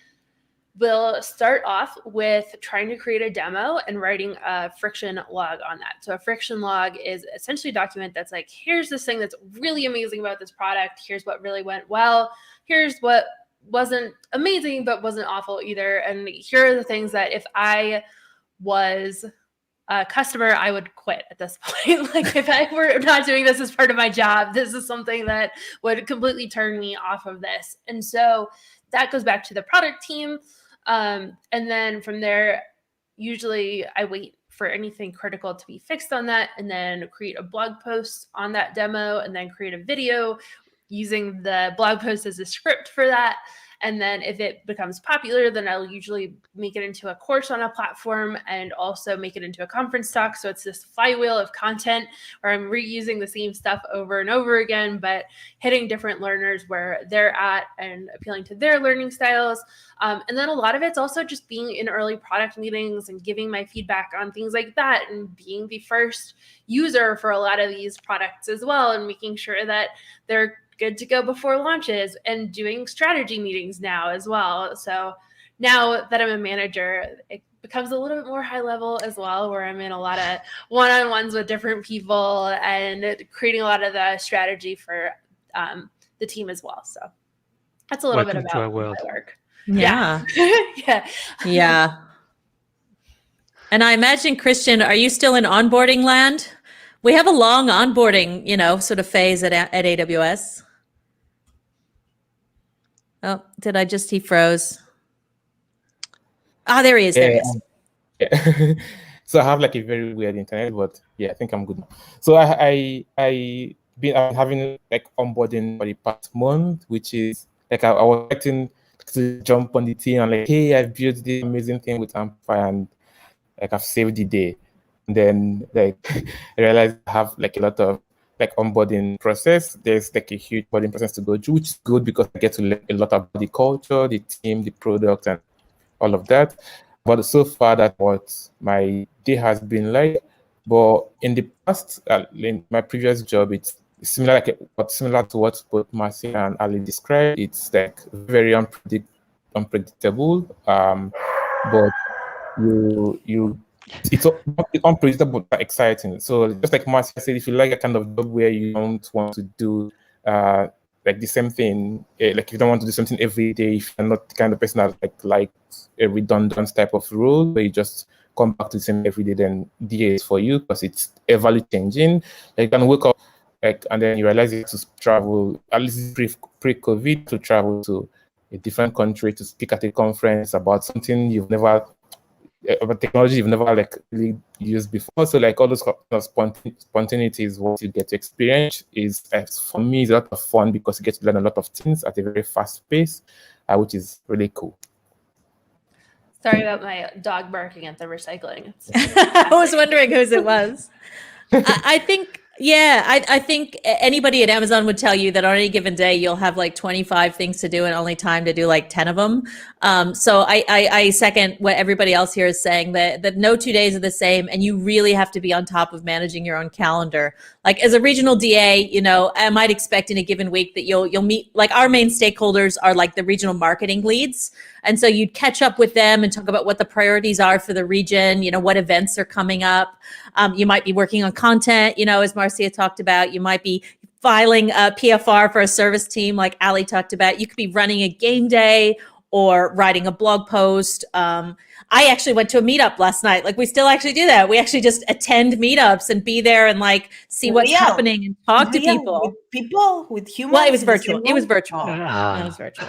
will start off with trying to create a demo and writing a friction log on that. So a friction log is essentially a document that's like, here's this thing that's really amazing about this product. Here's what really went well. Here's what wasn't amazing, but wasn't awful either. And here are the things that if I was a customer, I would quit at this point. Like if I were not doing this as part of my job, this is something that would completely turn me off of this. And so that goes back to the product team. And then from there, usually I wait for anything critical to be fixed on that, and then create a blog post on that demo, and then create a video using the blog post as a script for that. And then if it becomes popular, then I'll usually make it into a course on a platform and also make it into a conference talk. So it's this flywheel of content where I'm reusing the same stuff over and over again, but hitting different learners where they're at and appealing to their learning styles. And then a lot of it's also just being in early product meetings and giving my feedback on things like that, and being the first user for a lot of these products as well, and making sure that they're good to go before launches, and doing strategy meetings now as well. So now that I'm a manager, it becomes a little bit more high level as well, where I'm in a lot of one-on-ones with different people and creating a lot of the strategy for the team as well. So that's a little Welcome bit to our about world. my work. Yeah. Yeah. Yeah. And I imagine, Christian, are you still in onboarding land? We have a long onboarding, sort of phase at AWS. Oh, he froze. Ah, there he is. There he is. Yeah. So I have like a very weird internet, but yeah, I think I'm good now. So I'm having like onboarding for the past month, which is like I was expecting to jump on the team and like, hey, I've built this amazing thing with Amplify, and like I've saved the day. And then like I realized I have like a lot of like onboarding process. There's like a huge onboarding process to go through, which is good because I get to learn a lot about the culture, the team, the product, and all of that. But so far, that's what my day has been like. But in the past, in my previous job, it's similar, similar to what both Marcia and Ali described. It's like very unpredictable. But it's unpredictable but exciting. So just like Marcia said, if you like a kind of job where you don't want to do like the same thing, like you don't want to do something every day, if you're not the kind of person that likes a redundant type of role where you just come back to the same every day, then DA is for you because it's ever changing. Like you can wake up and then you realize you have to travel, at least pre-COVID, to travel to a different country to speak at a conference about something about technology you've never like really used before. So like all those kind of spontaneity is what you get to experience. Is for me, it's a lot of fun because you get to learn a lot of things at a very fast pace, which is really cool. Sorry about my dog barking at the recycling. I was wondering whose it was. I think, I think anybody at Amazon would tell you that on any given day, you'll have like 25 things to do and only time to do like 10 of them. So I second what everybody else here is saying, that no 2 days are the same, and you really have to be on top of managing your own calendar. Like as a regional DA, I might expect in a given week that you'll meet, like our main stakeholders are like the regional marketing leads. And so you'd catch up with them and talk about what the priorities are for the region, what events are coming up. You might be working on content, as Marcia talked about. You might be filing a PFR for a service team like Ali talked about. You could be running a game day or writing a blog post. I actually went to a meetup last night. Like we still actually do that. We actually just attend meetups and be there and like see what's happening and talk to people. With humans. Well, it was virtual. It was virtual. Ah. It was virtual.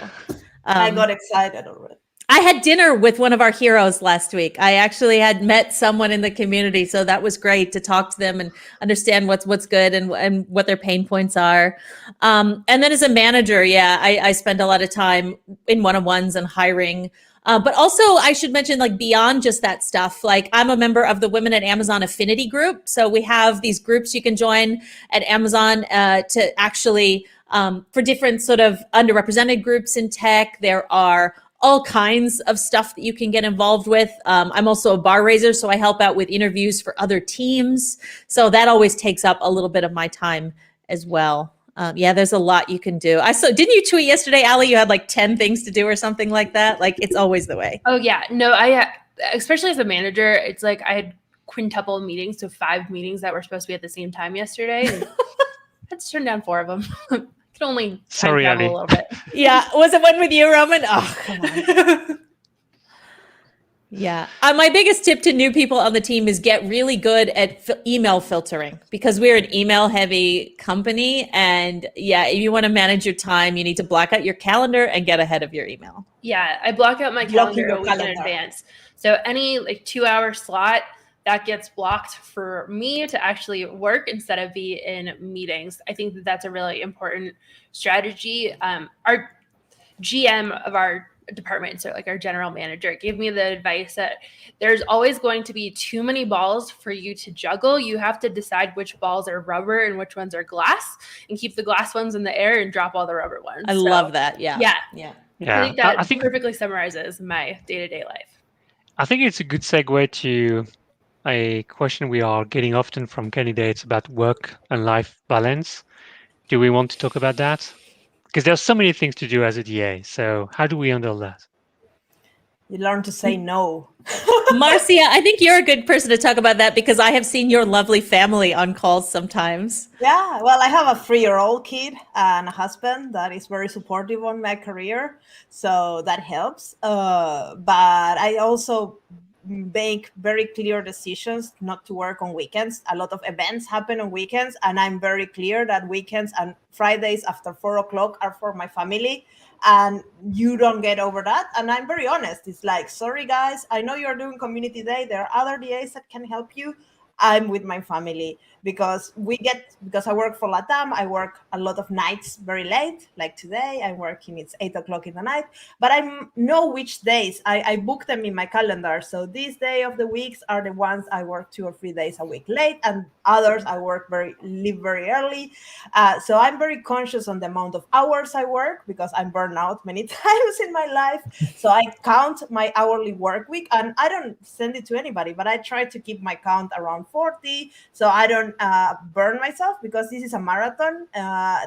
I got excited already. I had dinner with one of our heroes last week. I actually had met someone in the community, so that was great to talk to them and understand what's good and what their pain points are. And then as a manager, yeah, I spend a lot of time in one-on-ones and hiring. But also, I should mention, like, beyond just that stuff, like, I'm a member of the Women at Amazon Affinity Group. So we have these groups you can join at Amazon to actually, for different sort of underrepresented groups in tech. There are all kinds of stuff that you can get involved with. I'm also a bar raiser, so I help out with interviews for other teams. So that always takes up a little bit of my time as well. Yeah, there's a lot you can do. Didn't you tweet yesterday, Ali, you had like 10 things to do or something like that? Like, it's always the way. Oh yeah, no, especially as a manager, it's like I had quintuple meetings, so 5 meetings that were supposed to be at the same time yesterday. And I had to turn down 4 of them. Could only time Sorry, travel Ali. a little bit. Yeah, was it one with you, Roman? Oh, come on. Yeah. My biggest tip to new people on the team is get really good at email filtering, because we're an email heavy company. And yeah, if you want to manage your time, you need to block out your calendar and get ahead of your email. Yeah, I block out my Blocking calendar your a week in calendar. advance. So any like 2-hour slot that gets blocked for me to actually work instead of be in meetings. I think that that's a really important strategy. Our GM of our department, so like our general manager, gave me the advice that there's always going to be too many balls for you to juggle. You have to decide which balls are rubber and which ones are glass, and keep the glass ones in the air and drop all the rubber ones. I love that. Yeah. Yeah. Yeah. Yeah, I think that I think perfectly summarizes my day-to-day life. I think it's a good segue to a question we are getting often from candidates about work and life balance. Do we want to talk about that? Because there's so many things to do as a DA. So how do we handle that? You learn to say no. Marcia, I think you're a good person to talk about that, because I have seen your lovely family on calls sometimes. Yeah, well, I have a 3-year-old kid and a husband that is very supportive on my career, so that helps. But I also make very clear decisions not to work on weekends. A lot of events happen on weekends, and I'm very clear that weekends and Fridays after 4 o'clock are for my family, and you don't get over that. And I'm very honest. It's like, sorry guys, I know you're doing community day. There are other DAs that can help you. I'm with my family, because I work for LATAM, I work a lot of nights very late, like today, I'm working, it's 8 o'clock in the night, but I know which days, I book them in my calendar. So these day of the weeks are the ones I work 2 or 3 days a week late, and others I leave very early. So I'm very conscious on the amount of hours I work, because I'm burned out many times in my life. So I count my hourly work week, and I don't send it to anybody, but I try to keep my count around 40, so I don't burn myself, because this is a marathon.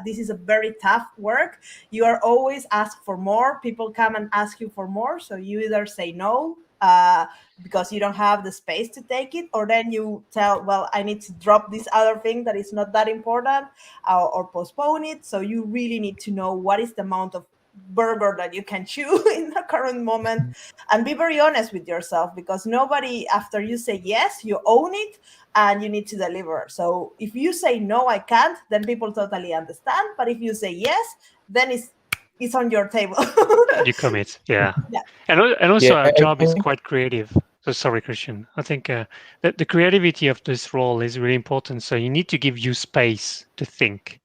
This is a very tough work. You are always asked for more. People come and ask you for more, so you either say no because you don't have the space to take it, or then you tell, well, I need to drop this other thing that is not that important, or postpone it. So you really need to know what is the amount of burger that you can chew in the current moment, and be very honest with yourself, because nobody, after you say yes, you own it and you need to deliver. So if you say no, I can't, then people totally understand. But if you say yes, then it's on your table. You commit, yeah. Yeah. And also Yeah, our job is quite creative. So sorry, Christian. I think that the creativity of this role is really important. So you need to give you space to think.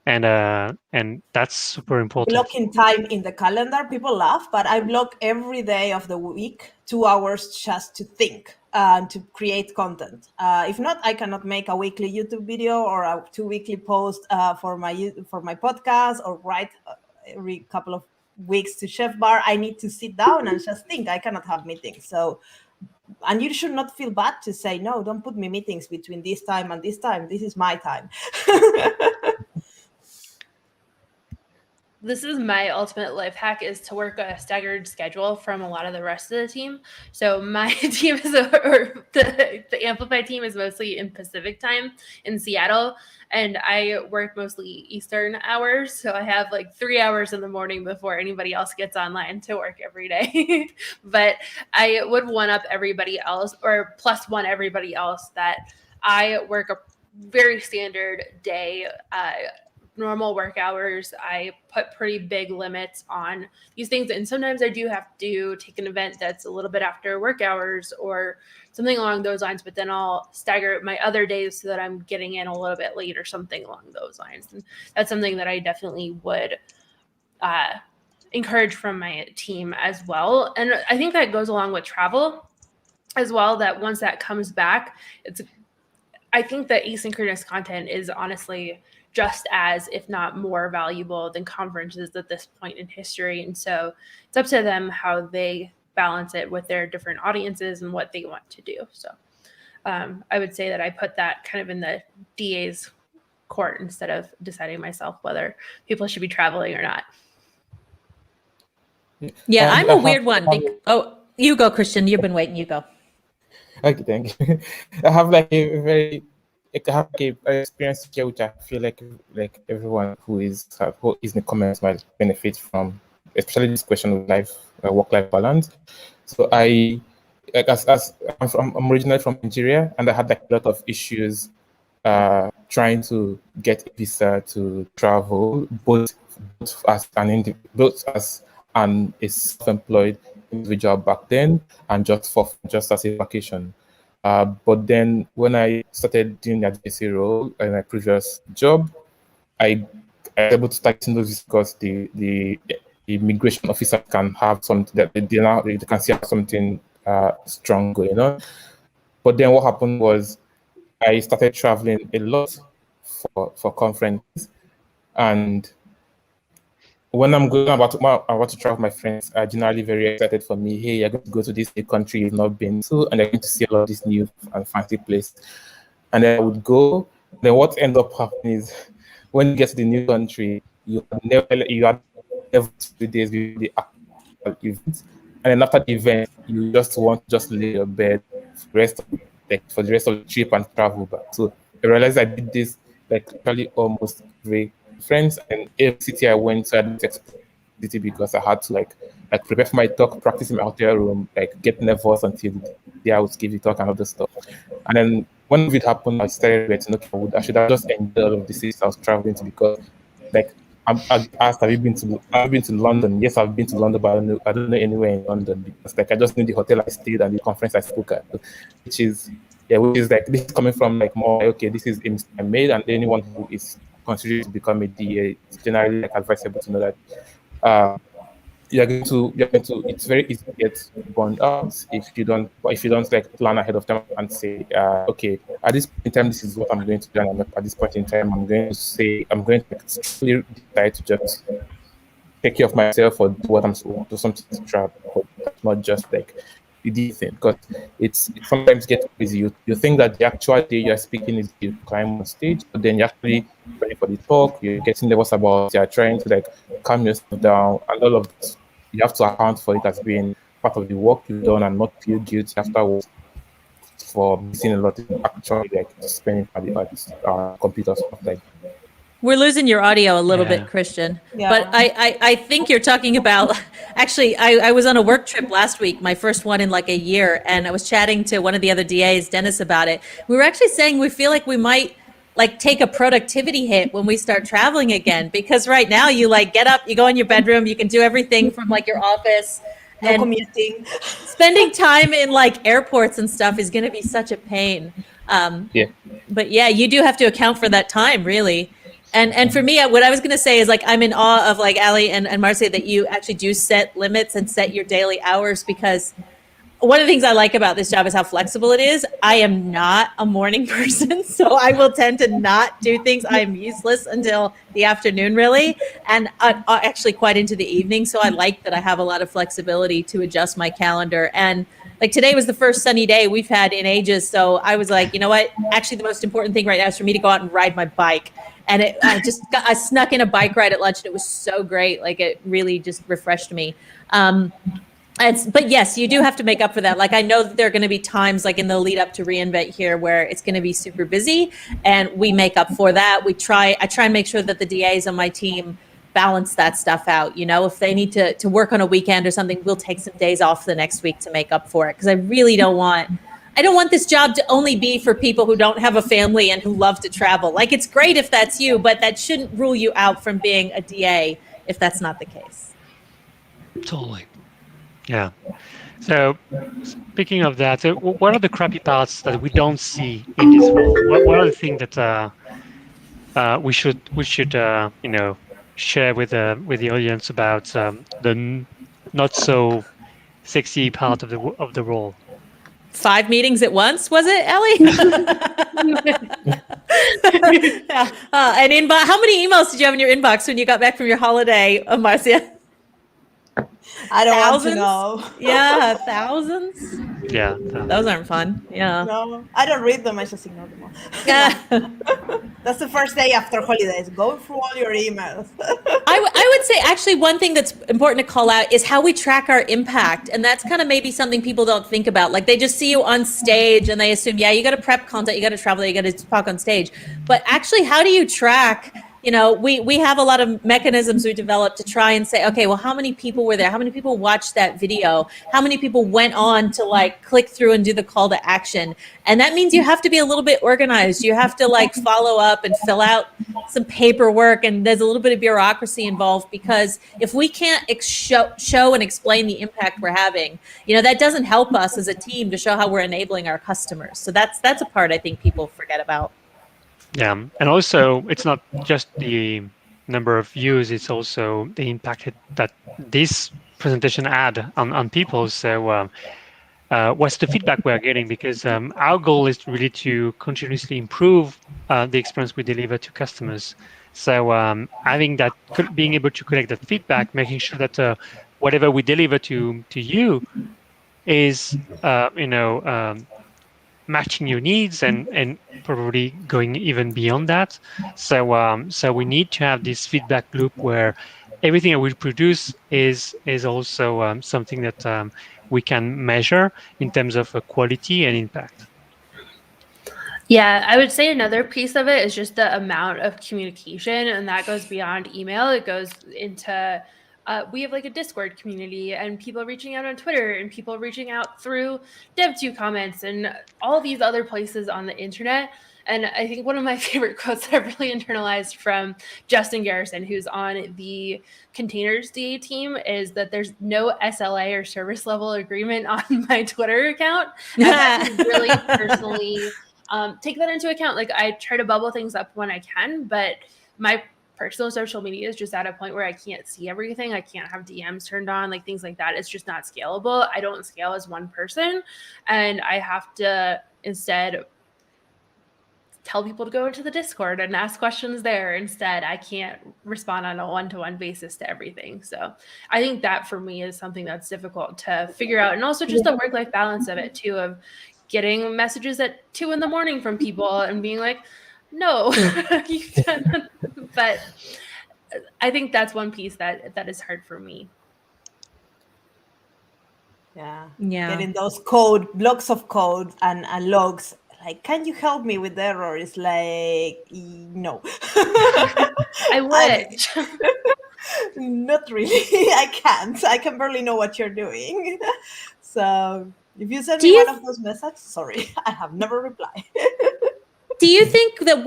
And that's super important. Blocking time in the calendar, people laugh, but I block every day of the week 2 hours just to think and to create content. If not, I cannot make a weekly YouTube video or a 2 weekly post for my podcast, or write every couple of weeks to FooBar. I need to sit down and just think. I cannot have meetings. So, and you should not feel bad to say, no, don't put me meetings between this time and this time. This is my time. This is my ultimate life hack, is to work a staggered schedule from a lot of the rest of the team. So my team is, or the Amplify team is mostly in Pacific time in Seattle, and I work mostly Eastern hours. So I have like 3 hours in the morning before anybody else gets online to work every day. But I would one up everybody else, or plus one everybody else, that I work a very standard day, normal work hours, I put pretty big limits on these things. And sometimes I do have to take an event that's a little bit after work hours or something along those lines, but then I'll stagger my other days so that I'm getting in a little bit late or something along those lines. And that's something that I definitely would encourage from my team as well. And I think that goes along with travel as well, that once that comes back, I think that asynchronous content is honestly just as, if not more valuable than conferences at this point in history. And so it's up to them how they balance it with their different audiences and what they want to do. So I would say that I put that kind of in the DA's court instead of deciding myself whether people should be traveling or not. Yeah, I'm a weird one. Oh, you go, Christian. You've been waiting. You go. Okay, thank you. I have like a very, I have like a experience here, which I feel like everyone who is in the comments might benefit from, especially this question of work-life balance. So I'm originally from Nigeria, and I had like a lot of issues trying to get a visa to travel, both as a self-employed individual back then, and just as a vacation. But then when I started doing the advocacy role in my previous job, I was able to start using those because the immigration officer can have something that they can see something strong going on. But then what happened was I started traveling a lot for conferences, and when I'm about to travel with my friends, are generally very excited for me. Hey, you're going to go to this new country you've not been to, and you're going to see a lot of these new and fancy places. And then I would go. Then what ends up happening is when you get to the new country, you have never 2 days before the actual event. And then after the event, you just want to just lay your bed for the rest of the trip and travel back. So I realized I did this actually almost every friends, and every city I went to, I didn't expect it because I had to prepare for my talk, practice in my hotel room, get nervous until the day I would give the talk and other stuff. And then when it happened, I started regretting, I should have just enjoyed all of the cities I was traveling to, because I asked, have you been to London? Yes, I've been to London, but I don't know anywhere in London, because I just knew the hotel I stayed and the conference I spoke at, which is this is coming from more okay, this is a mistake I made, and anyone who is considering to become a DA, it's generally advisable to know that you're going to it's very easy to get burned out if you don't plan ahead of time and say okay, at this point in time this is what I'm going to do, and at this point in time I'm going to strictly decide to just take care of myself or do what I'm supposed to do, something to travel, but not just the thing, because it sometimes gets busy. You think that the actual day you're speaking is you climb on stage, but then you're actually ready for the talk, you're getting nervous about, you're trying to calm yourself down, and all of this, you have to account for it as being part of the work you've done and not feel guilty afterwards for missing a lot of actually spending at the computer stuff like that. We're losing your audio a little bit, Christian. Yeah. But I think you're talking about, actually, I was on a work trip last week, my first one in a year, and I was chatting to one of the other DAs, Dennis, about it. We were actually saying we feel like we might take a productivity hit when we start traveling again, because right now you get up, you go in your bedroom, you can do everything from your office. No commuting. Spending time in airports and stuff is going to be such a pain. Yeah. But yeah, you do have to account for that time, really. And for me, what I was going to say is I'm in awe of Ali and Marcia that you actually do set limits and set your daily hours, because one of the things I like about this job is how flexible it is. I am not a morning person, so I will tend to not do things. I'm useless until the afternoon, really, and actually quite into the evening. So I like that I have a lot of flexibility to adjust my calendar. And today was the first sunny day we've had in ages. So I was like, you know what? Actually, the most important thing right now is for me to go out and ride my bike. And I snuck in a bike ride at lunch, and it was so great. It really just refreshed me. But yes, you do have to make up for that. I know that there are going to be times in the lead up to reInvent here where it's going to be super busy, and we make up for that. I try and make sure that the DAs on my team balance that stuff out. If they need to work on a weekend or something, we'll take some days off the next week to make up for it. Because I really don't want, I don't want this job to only be for people who don't have a family and who love to travel. Like, it's great if that's you, but that shouldn't rule you out from being a DA if that's not the case. Totally. Yeah. So speaking of that, what are the crappy parts that we don't see in this role? What are the things that we should share with the audience about the not so sexy part of the role? 5 meetings at once, was it, Ellie? Yeah. And how many emails did you have in your inbox when you got back from your holiday, Marcia? I don't Thousands? want to know. Yeah, thousands. Yeah. Those aren't fun. Yeah. No, I don't read them. I just ignore them all. Yeah. That's the first day after holidays. Go through all your emails. I would say actually one thing that's important to call out is how we track our impact. And that's kind of maybe something people don't think about. Like, they just see you on stage and they assume, yeah, you got to prep content, you got to travel, you got to talk on stage. But actually, how do you track? We have a lot of mechanisms we developed to try and say, okay, well, how many people were there? How many people watched that video? How many people went on to click through and do the call to action? And that means you have to be a little bit organized. You have to follow up and fill out some paperwork, and there's a little bit of bureaucracy involved, because if we can't show and explain the impact we're having, that doesn't help us as a team to show how we're enabling our customers. So that's a part I think people forget about. Yeah, and also it's not just the number of views; it's also the impact that this presentation had on people. So, what's the feedback we're getting? Because our goal is really to continuously improve the experience we deliver to customers. So, I think that being able to collect that feedback, making sure that whatever we deliver to you is, matching your needs and probably going even beyond that. So we need to have this feedback loop where everything that we produce is also something that we can measure in terms of quality and impact. Yeah, I would say another piece of it is just the amount of communication, and that goes beyond email. It goes into we have a Discord community, and people reaching out on Twitter, and people reaching out through Dev2 comments and all these other places on the internet. And I think one of my favorite quotes that I've really internalized from Justin Garrison, who's on the Containers DA team, is that there's no SLA or service level agreement on my Twitter account. And I really personally take that into account. I try to bubble things up when I can, but my personal social media is just at a point where I can't see everything. I can't have DMs turned on, things like that. It's just not scalable. I don't scale as one person, and I have to instead tell people to go into the Discord and ask questions there instead. I can't respond on a one-to-one basis to everything. So I think that for me is something that's difficult to figure out, and also just the work-life balance of it too, of getting messages at 2 a.m. from people and being like, no, but I think that's one piece that is hard for me. Yeah. Yeah. Getting those blocks of code and logs. Can you help me with the error? It's no. I wish. Not really. I can't. I can barely know what you're doing. So if you send me one of those messages, sorry, I have never replied. Do you think that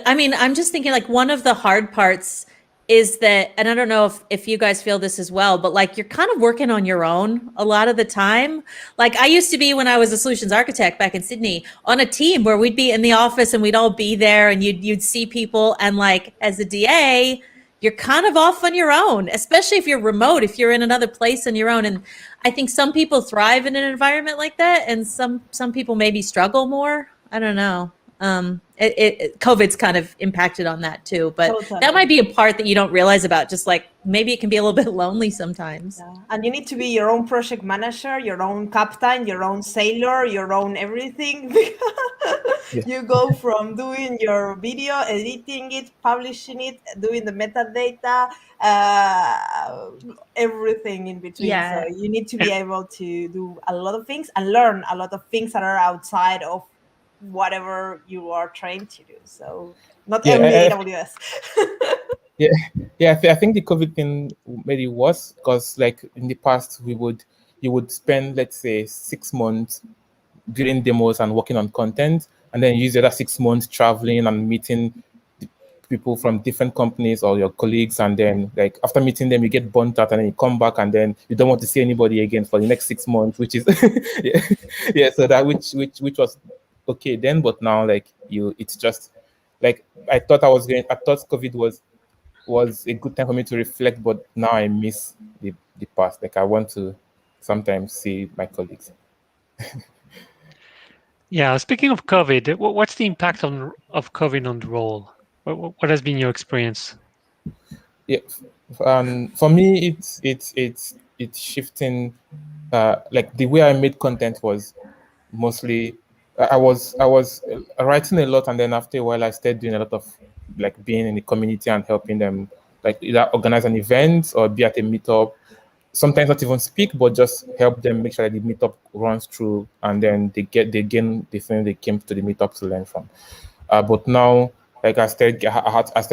I'm just thinking one of the hard parts is that, and I don't know if you guys feel this as well, but you're kind of working on your own a lot of the time. I used to be, when I was a solutions architect back in Sydney, on a team where we'd be in the office and we'd all be there and you'd see people, and as a DA, you're kind of off on your own, especially if you're remote, if you're in another place on your own. And I think some people thrive in an environment like that, and some people maybe struggle more. I don't know. COVID's kind of impacted on that too, but totally. That might be a part that you don't realize about. Just maybe it can be a little bit lonely sometimes. Yeah. And you need to be your own project manager, your own captain, your own sailor, your own everything. Yeah. You go from doing your video, editing it, publishing it, doing the metadata, everything in between. Yeah. So you need to be able to do a lot of things and learn a lot of things that are outside of whatever you are trained to do. So not only AWS. I think the COVID thing made it worse, because in the past you would spend, let's say, 6 months building demos and working on content, and then use the other 6 months traveling and meeting people from different companies or your colleagues, and then like after meeting them you get burnt out and then you come back and then you don't want to see anybody again for the next 6 months, which is yeah, so that which was okay then, but now like it's just like I thought COVID was a good time for me to reflect, but now I miss the past. Like I want to sometimes see my colleagues. Yeah, speaking of COVID, what's the impact of COVID on the role? What has been your experience? Yeah, for me, it's shifting. Like the way I made content was mostly I was writing a lot, and then after a while I started doing a lot of like being in the community and helping them, like either organize an event or be at a meetup. Sometimes not even speak, but just help them make sure that the meetup runs through, and then they gain the thing they came to the meetup to learn from. But now, like I still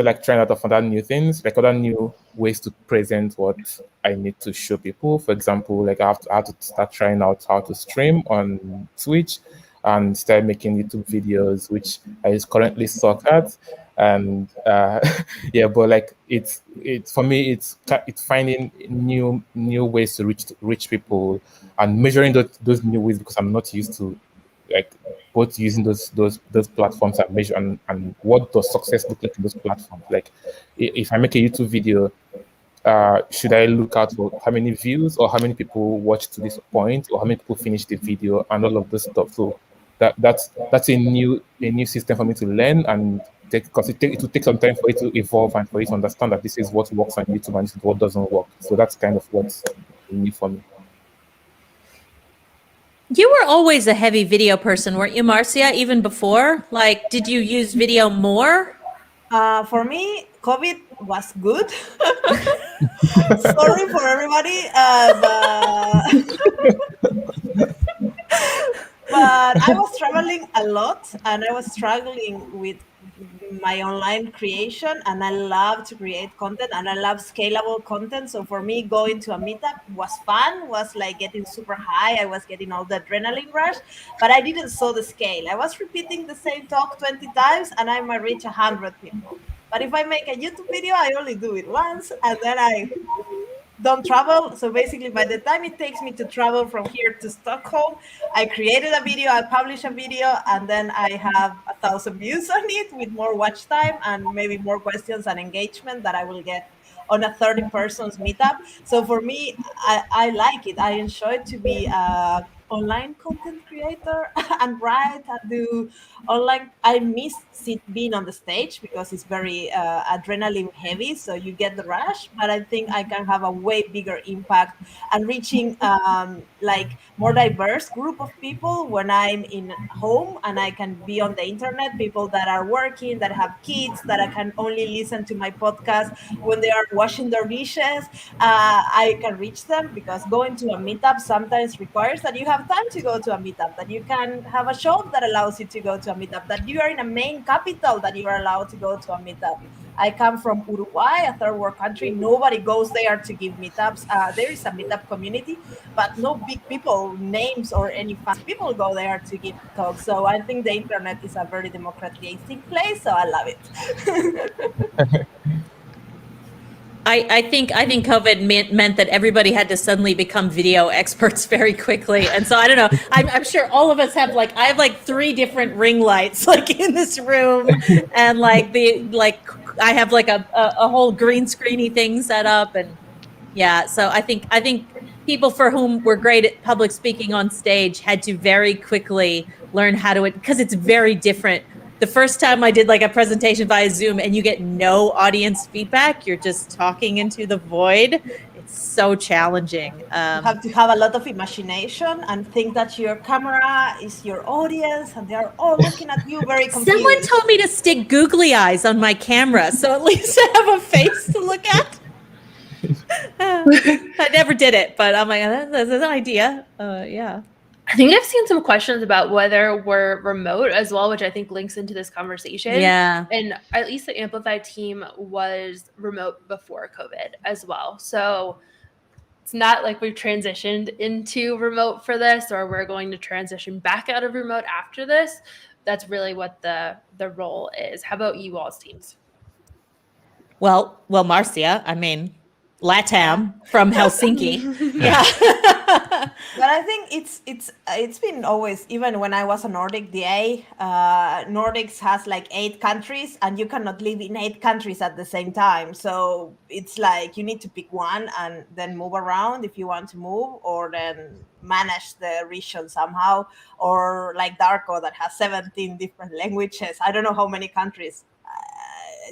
like trying out of other new things, like other new ways to present what I need to show people. For example, like I have to start trying out how to stream on Twitch and start making YouTube videos, which I currently suck at. And yeah, but like it's for me, it's finding new ways to reach people and measuring those new ways, because I'm not used to like both using those platforms and measure and what does success look like in those platforms. Like if I make a YouTube video, should I look out for how many views or how many people watch to this point or how many people finish the video and all of this stuff. So that's a new system for me to learn, and because it will take some time for it to evolve and for it to understand that this is what works on YouTube and this is what doesn't work. So that's kind of what's new for me. You were always a heavy video person, weren't you, Marcia, even before? Like, did you use video more? For me, COVID was good. Sorry for everybody, but I was traveling a lot and I was struggling with my online creation, and I love to create content and I love scalable content. So for me, going to a meetup was fun, was like getting super high. I was getting all the adrenaline rush, but I didn't saw the scale. I was repeating the same talk 20 times and I might reach 100 people. But if I make a YouTube video, I only do it once and then I don't travel. So basically, by the time it takes me to travel from here to Stockholm, I created a video, I published a video, and then I have 1,000 views on it with more watch time and maybe more questions and engagement that I will get on a 30 persons meetup. So for me, I like it. I enjoy to be a online content creator and write and do online. I miss being on the stage because it's very adrenaline heavy, so you get the rush, but I think I can have a way bigger impact and reaching like more diverse group of people when I'm in home and I can be on the internet, people that are working, that have kids, that I can only listen to my podcast when they are washing their dishes. I can reach them, because going to a meetup sometimes requires that you have time to go to a meetup, that you can have a shop that allows you to go to a meetup, that you are in a main capital that you are allowed to go to a meetup. I come from Uruguay, a third world country. Nobody goes there to give meetups. There is a meetup community, but no big people, names, or any fancy people go there to give talks. So I think the internet is a very democratic place, so I love it. I think COVID meant that everybody had to suddenly become video experts very quickly, and so I don't know. I'm sure all of us have I have 3 different ring lights in this room, and I have a whole green screeny thing set up, and yeah. So I think people for whom were great at public speaking on stage had to very quickly learn how to, because it's very different. The first time I did a presentation via Zoom and you get no audience feedback, you're just talking into the void. It's so challenging. You have to have a lot of imagination and think that your camera is your audience and they're all looking at you very confused. Someone told me to stick googly eyes on my camera, so at least I have a face to look at. I never did it, but I'm like, that's an idea. Yeah. I think I've seen some questions about whether we're remote as well, which I think links into this conversation. Yeah. And at least the Amplify team was remote before COVID as well. So it's not like we've transitioned into remote for this, or we're going to transition back out of remote after this. That's really what the role is. How about you all's teams? Well, Marcia, I mean, LATAM from Helsinki. Yeah. But I think it's been always, even when I was a Nordic DA, Nordics has like 8 countries, and you cannot live in 8 countries at the same time. So it's like you need to pick one and then move around if you want to move, or then manage the region somehow. Or like Darko that has 17 different languages. I don't know how many countries.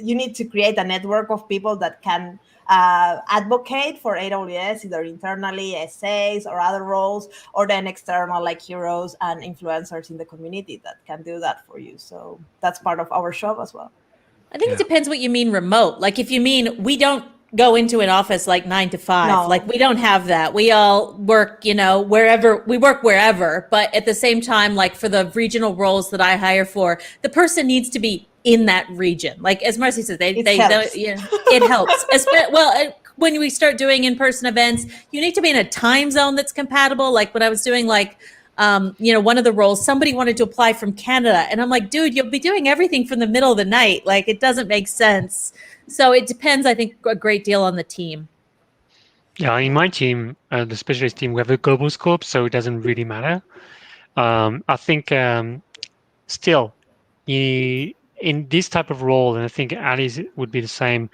You need to create a network of people that can advocate for AWS, either internally, essays or other roles, or then external like heroes and influencers in the community that can do that for you. So that's part of our job as well. I think it depends what you mean remote. Like if you mean we don't go into an office like 9 to 5, No. like we don't have that. We all work, wherever we work wherever. But at the same time, like for the regional roles that I hire for, the person needs to be in that region. Like as Marcy says, it helps. When we start doing in-person events, you need to be in a time zone that's compatible. Like when I was doing one of the roles, somebody wanted to apply from Canada. And I'm like, dude, you'll be doing everything from the middle of the night. Like it doesn't make sense. So it depends, I think, a great deal on the team. Yeah, in my team, the specialist team, we have a global scope, so it doesn't really matter. I think still, in this type of role, and I think Ali's would be the same,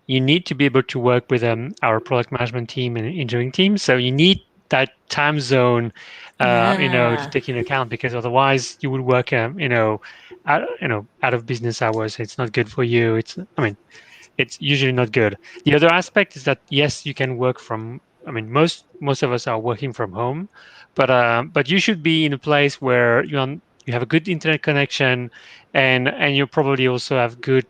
you need to be able to work with our product management team and engineering team. So you need that time zone, to take into account, because otherwise you would work, out of business hours. It's not good for you. It's usually not good. The other aspect is that yes, you can work from. Most of us are working from home, but you should be in a place where you have a good internet connection, and you probably also have good,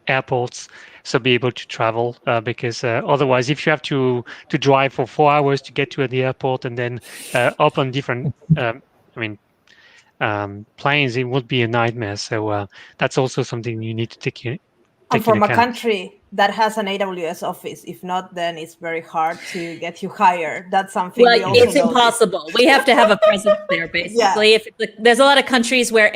airports, so be able to travel, because otherwise, if you have to drive for 4 hours to get to the airport and then up on different, planes, it would be a nightmare. So that's also something you need to take And into from a account. country that has an AWS office, if not, then it's very hard to get you hired. That's something we also it's impossible. We have to have a presence there, basically. Yeah. There's a lot of countries where,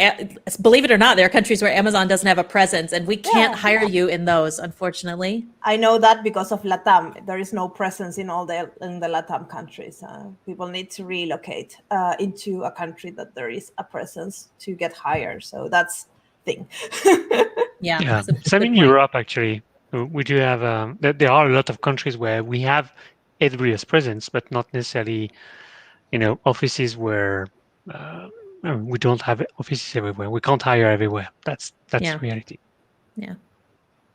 believe it or not, there are countries where Amazon doesn't have a presence, and we can't hire you in those, unfortunately. I know that because of LATAM. There is no presence in the LATAM countries. People need to relocate into a country that there is a presence to get hired. So that's the thing. Yeah. Same in Europe, actually. We do have, there are a lot of countries where we have AWS presence, but not necessarily, offices where we don't have offices everywhere. We can't hire everywhere. That's reality. Yeah.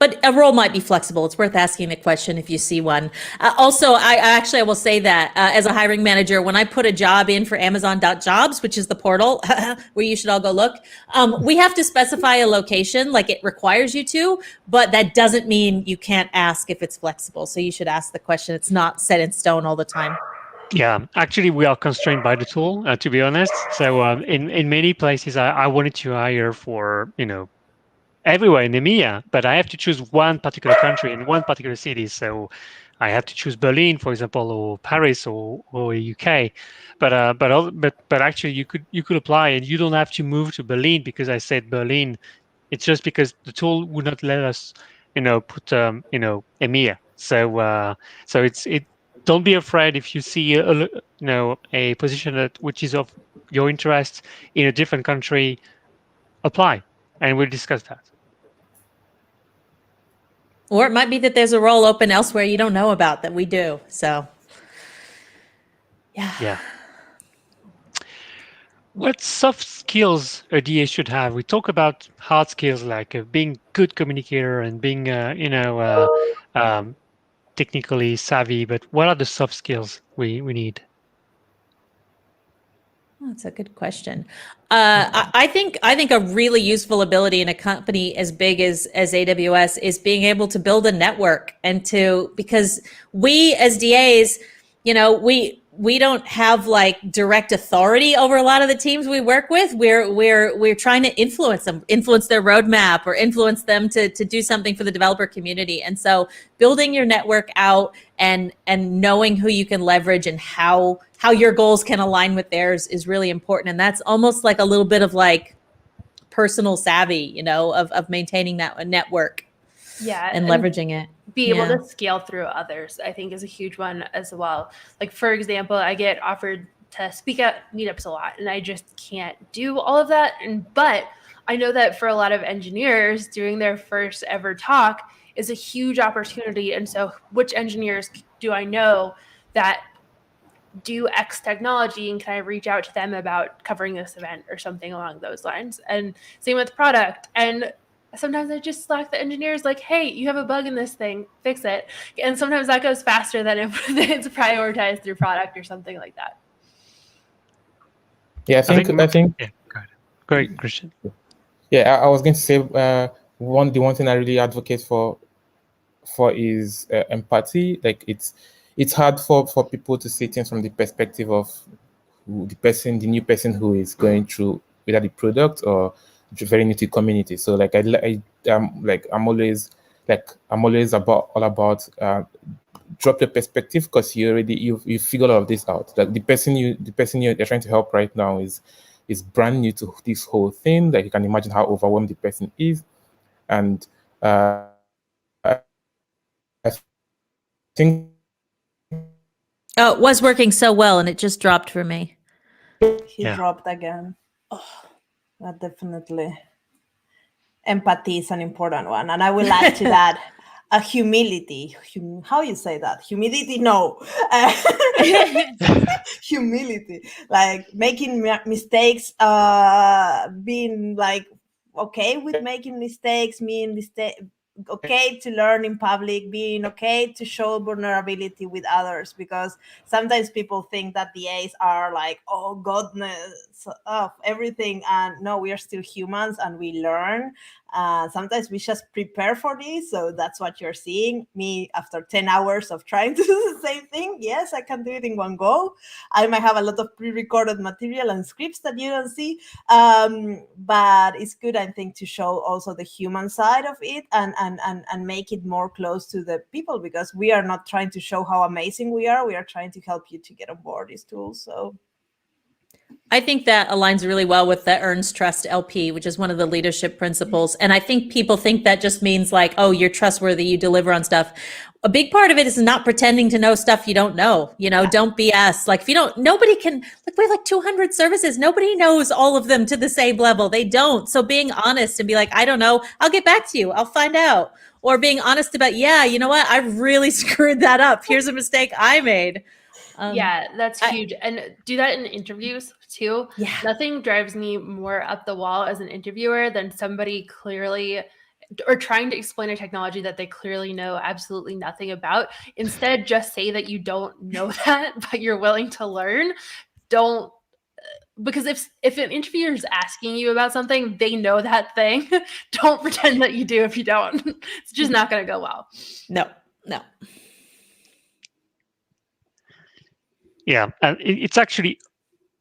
But a role might be flexible. It's worth asking the question if you see one. Also, I will say that as a hiring manager, when I put a job in for Amazon.jobs, which is the portal where you should all go look, we have to specify a location, like it requires you to, but that doesn't mean you can't ask if it's flexible. So you should ask the question. It's not set in stone all the time. Yeah, actually, we are constrained by the tool, to be honest. So in many places, I wanted to hire for, everywhere in EMEA, but I have to choose one particular country in one particular city. So I have to choose Berlin, for example, or Paris, or UK. But actually, you could apply, and you don't have to move to Berlin because I said Berlin. It's just because the tool would not let us, put EMEA. So it's. Don't be afraid if you see a position which is of your interest in a different country. Apply, and we'll discuss that. Or it might be that there's a role open elsewhere you don't know about that we do. So, yeah. What soft skills a DA should have? We talk about hard skills like being good communicator and being, technically savvy. But what are the soft skills we need? That's a good question. I think a really useful ability in a company as big as AWS is being able to build a network, and because we as DAs, we don't have like direct authority over a lot of the teams we work with. We're trying to influence them, influence their roadmap, or influence them to do something for the developer community. And so building your network out and knowing who you can leverage and how your goals can align with theirs is really important. And that's almost like a little bit of like personal savvy, of maintaining that network. Yeah. And leveraging it. Be able to scale through others, I think, is a huge one as well. Like, for example, I get offered to speak at meetups a lot, and I just can't do all of that. But I know that for a lot of engineers, doing their first ever talk is a huge opportunity. And so which engineers do I know that do X technology, and can I reach out to them about covering this event or something along those lines? And same with product. And sometimes I just Slack the engineers like, hey, you have a bug in this thing, fix it. And sometimes that goes faster than if it's prioritized through product or something like that. Yeah, I think. Yeah, go ahead, Christian. Yeah, I was going to say the one thing I really advocate for is empathy. Like it's hard for people to see things from the perspective of the new person who is going through either the product or very new to the community. So like I'm always all about drop your perspective, because you figure all of this out. Like the person you're trying to help right now is brand new to this whole thing. Like you can imagine how overwhelmed the person is, and I think. Oh, it was working so well, and it just dropped for me. He dropped again. Oh, that definitely. Empathy is an important one. And I will add to that a humility. How you say that? Humility? No. Humility. Like making mistakes, being like okay with making mistakes, okay to learn in public, being okay to show vulnerability with others, because sometimes people think that DAs are like, oh, godness of everything, and no, we are still humans and we learn. Sometimes we just prepare for this, so that's what you're seeing me after 10 hours of trying to do the same thing. Yes, I can do it in one go. I might have a lot of pre-recorded material and scripts that you don't see, but it's good, I think, to show also the human side of it and make it more close to the people, because we are not trying to show how amazing we are trying to help you to get on board these tools. So I think that aligns really well with the earns trust LP, which is one of the leadership principles. And I think people think that just means like, oh, you're trustworthy, you deliver on stuff. A big part of it is not pretending to know stuff you don't know. Don't BS. Like if you don't, nobody can, like we have like 200 services. Nobody knows all of them to the same level. They don't. So being honest and be like, I don't know, I'll get back to you. I'll find out. Or being honest about, yeah, you know what? I really screwed that up. Here's a mistake I made. Yeah, that's huge. And do that in interviews too. Yeah. Nothing drives me more up the wall as an interviewer than somebody clearly or trying to explain a technology that they clearly know absolutely nothing about. Instead, just say that you don't know that, but you're willing to learn. Don't, because if an interviewer is asking you about something, they know that thing. Don't pretend that you do if you don't. It's just not going to go well. No. Yeah, and it's actually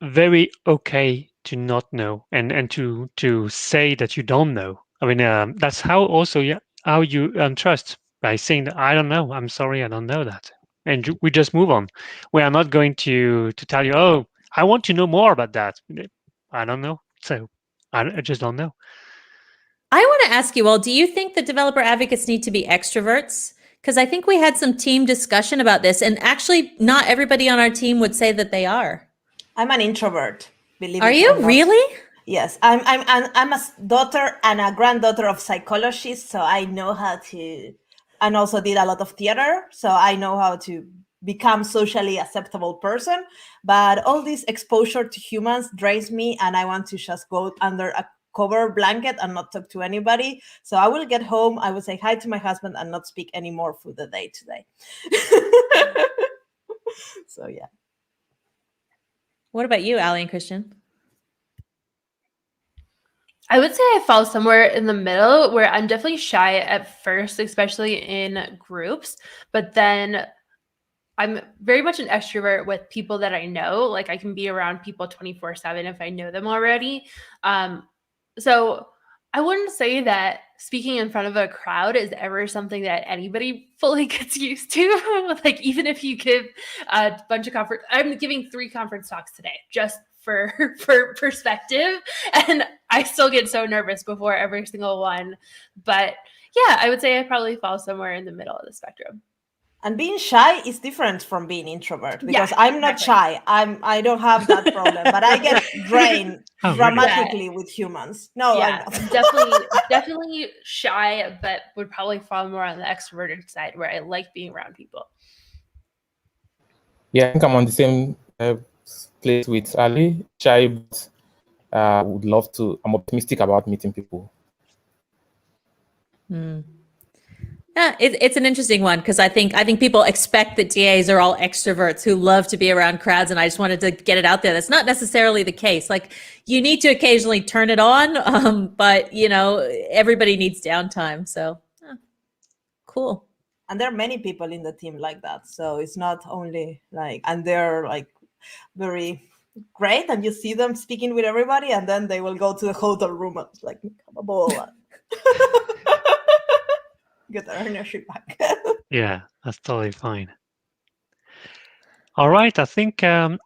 very okay to not know and to say that you don't know. I mean, that's how also how you trust, by saying that I don't know, I'm sorry, I don't know that, and we just move on. We are not going to tell you, oh, I want to know more about that. I don't know, so I just don't know. I want to ask you all, do you think that developer advocates need to be extroverts? Because I think we had some team discussion about this, and actually not everybody on our team would say that they are. I'm an introvert, believe Are it you or not. really? Yes, I'm a daughter and a granddaughter of psychologists, so I know how to, and also did a lot of theater, so I know how to become socially acceptable person. But all this exposure to humans drains me, and I want to just go under a cover blanket and not talk to anybody. So I will get home, I will say hi to my husband and not speak anymore for the day today. So yeah. What about you, Ali and Christian? I would say I fall somewhere in the middle, where I'm definitely shy at first, especially in groups, but then I'm very much an extrovert with people that I know. Like I can be around people 24/7 if I know them already. So I wouldn't say that speaking in front of a crowd is ever something that anybody fully gets used to. Like even if you give a bunch of conference, I'm giving 3 conference talks today just for perspective, and I still get so nervous before every single one. But yeah, I would say I probably fall somewhere in the middle of the spectrum. And being shy is different from being introvert because Yeah, I'm not exactly. shy. I don't have that problem, but I get drained Oh, really? dramatically with humans. No, Yeah, I'm not. definitely shy, but would probably fall more on the extroverted side where I like being around people. Yeah, I think I'm on the same place with Ali. Shy, but would love to. I'm optimistic about meeting people. Yeah, it's an interesting one because I think people expect that DAs are all extroverts who love to be around crowds, and I just wanted to get it out there. That's not necessarily the case. Like you need to occasionally turn it on, but everybody needs downtime. So cool. And there are many people in the team like that, so it's not only like, and they're like very great, and you see them speaking with everybody, and then they will go to the hotel room and like have a bowl. Get their energy back. Yeah, that's totally fine. All right, I think I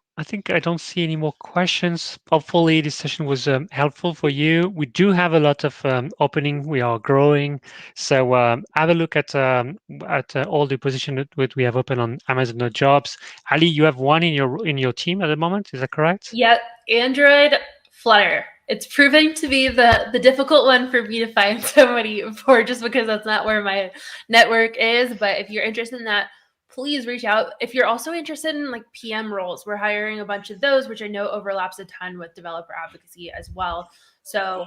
don't see any more questions. Hopefully, this session was helpful for you. We do have a lot of opening. We are growing, so have a look at all the positions that we have open on Amazon Jobs. Ali, you have one in your team at the moment. Is that correct? Yep, Android Flutter. It's proving to be the difficult one for me to find somebody for, just because that's not where my network is. But if you're interested in that, please reach out. If you're also interested in like PM roles, we're hiring a bunch of those, which I know overlaps a ton with developer advocacy as well. So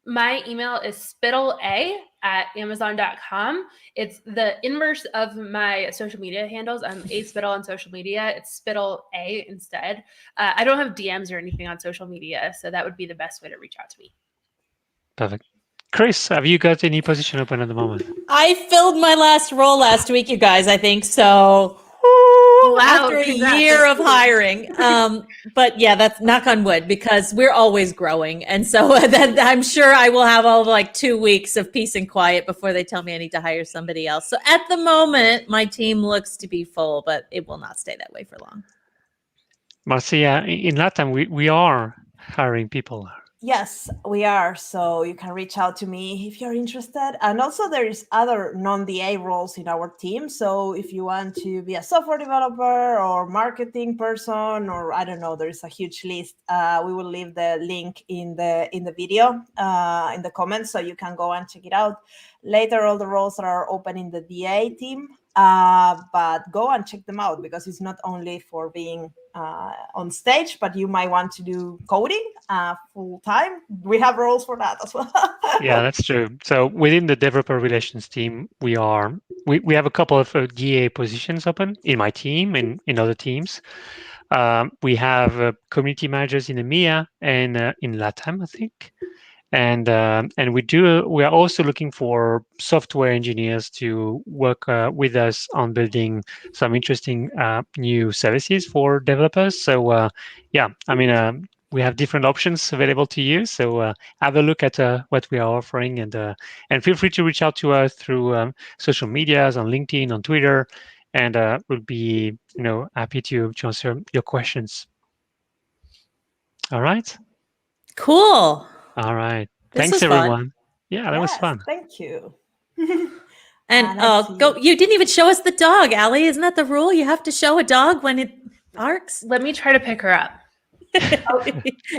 my email is spittle@amazon.com. It's the inverse of my social media handles. I'm @spittle on social media. It's spittle A instead. I don't have DMs or anything on social media, so that would be the best way to reach out to me. Perfect. Chris, have you got any position open at the moment? I filled my last role last week, you guys. I think so. Wow, After a congrats. year of hiring. But yeah, that's knock on wood because we're always growing. And so then I'm sure I will have all like 2 weeks of peace and quiet before they tell me I need to hire somebody else. So at the moment, my team looks to be full, but it will not stay that way for long. Marcia, in LATAM, we are hiring people. Yes, we are. So you can reach out to me if you're interested. And also there is other non-DA roles in our team. So if you want to be a software developer or marketing person, or I don't know, there is a huge list. We will leave the link in the video, in the comments, so you can go and check it out. Later, all the roles are open in the DA team. But go and check them out because it's not only for being on stage, but you might want to do coding full time. We have roles for that as well. Yeah, that's true. So within the developer relations team, we have a couple of DA positions open in my team and in other teams. We have community managers in EMEA and in LATAM, I think. And we are also looking for software engineers to work with us on building some interesting new services for developers. So yeah, I mean, we have different options available to you. So have a look at what we are offering, and feel free to reach out to us through social medias, on LinkedIn, on Twitter, and we'll be happy to answer your questions. All right. Cool. All right. This Thanks, was everyone. fun. Yeah, that was Yes, fun. thank you. And I see. go. You didn't even show us the dog, Ali. Isn't that the rule? You have to show a dog when it barks. Let me try to pick her up.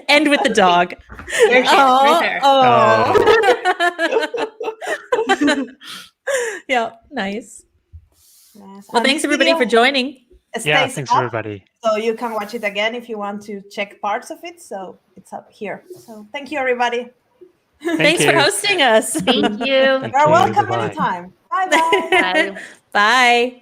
End with the dog. There she is, right there. Oh. Yeah, nice. Yes. Well, And thanks this everybody video for joining. Yeah, stays thanks, up, everybody. so you can watch it again if you want to check parts of it. So it's up here. So thank you, everybody. Thanks for hosting us. Thank you. You're welcome Bye-bye. anytime. Bye-bye. Bye. Bye.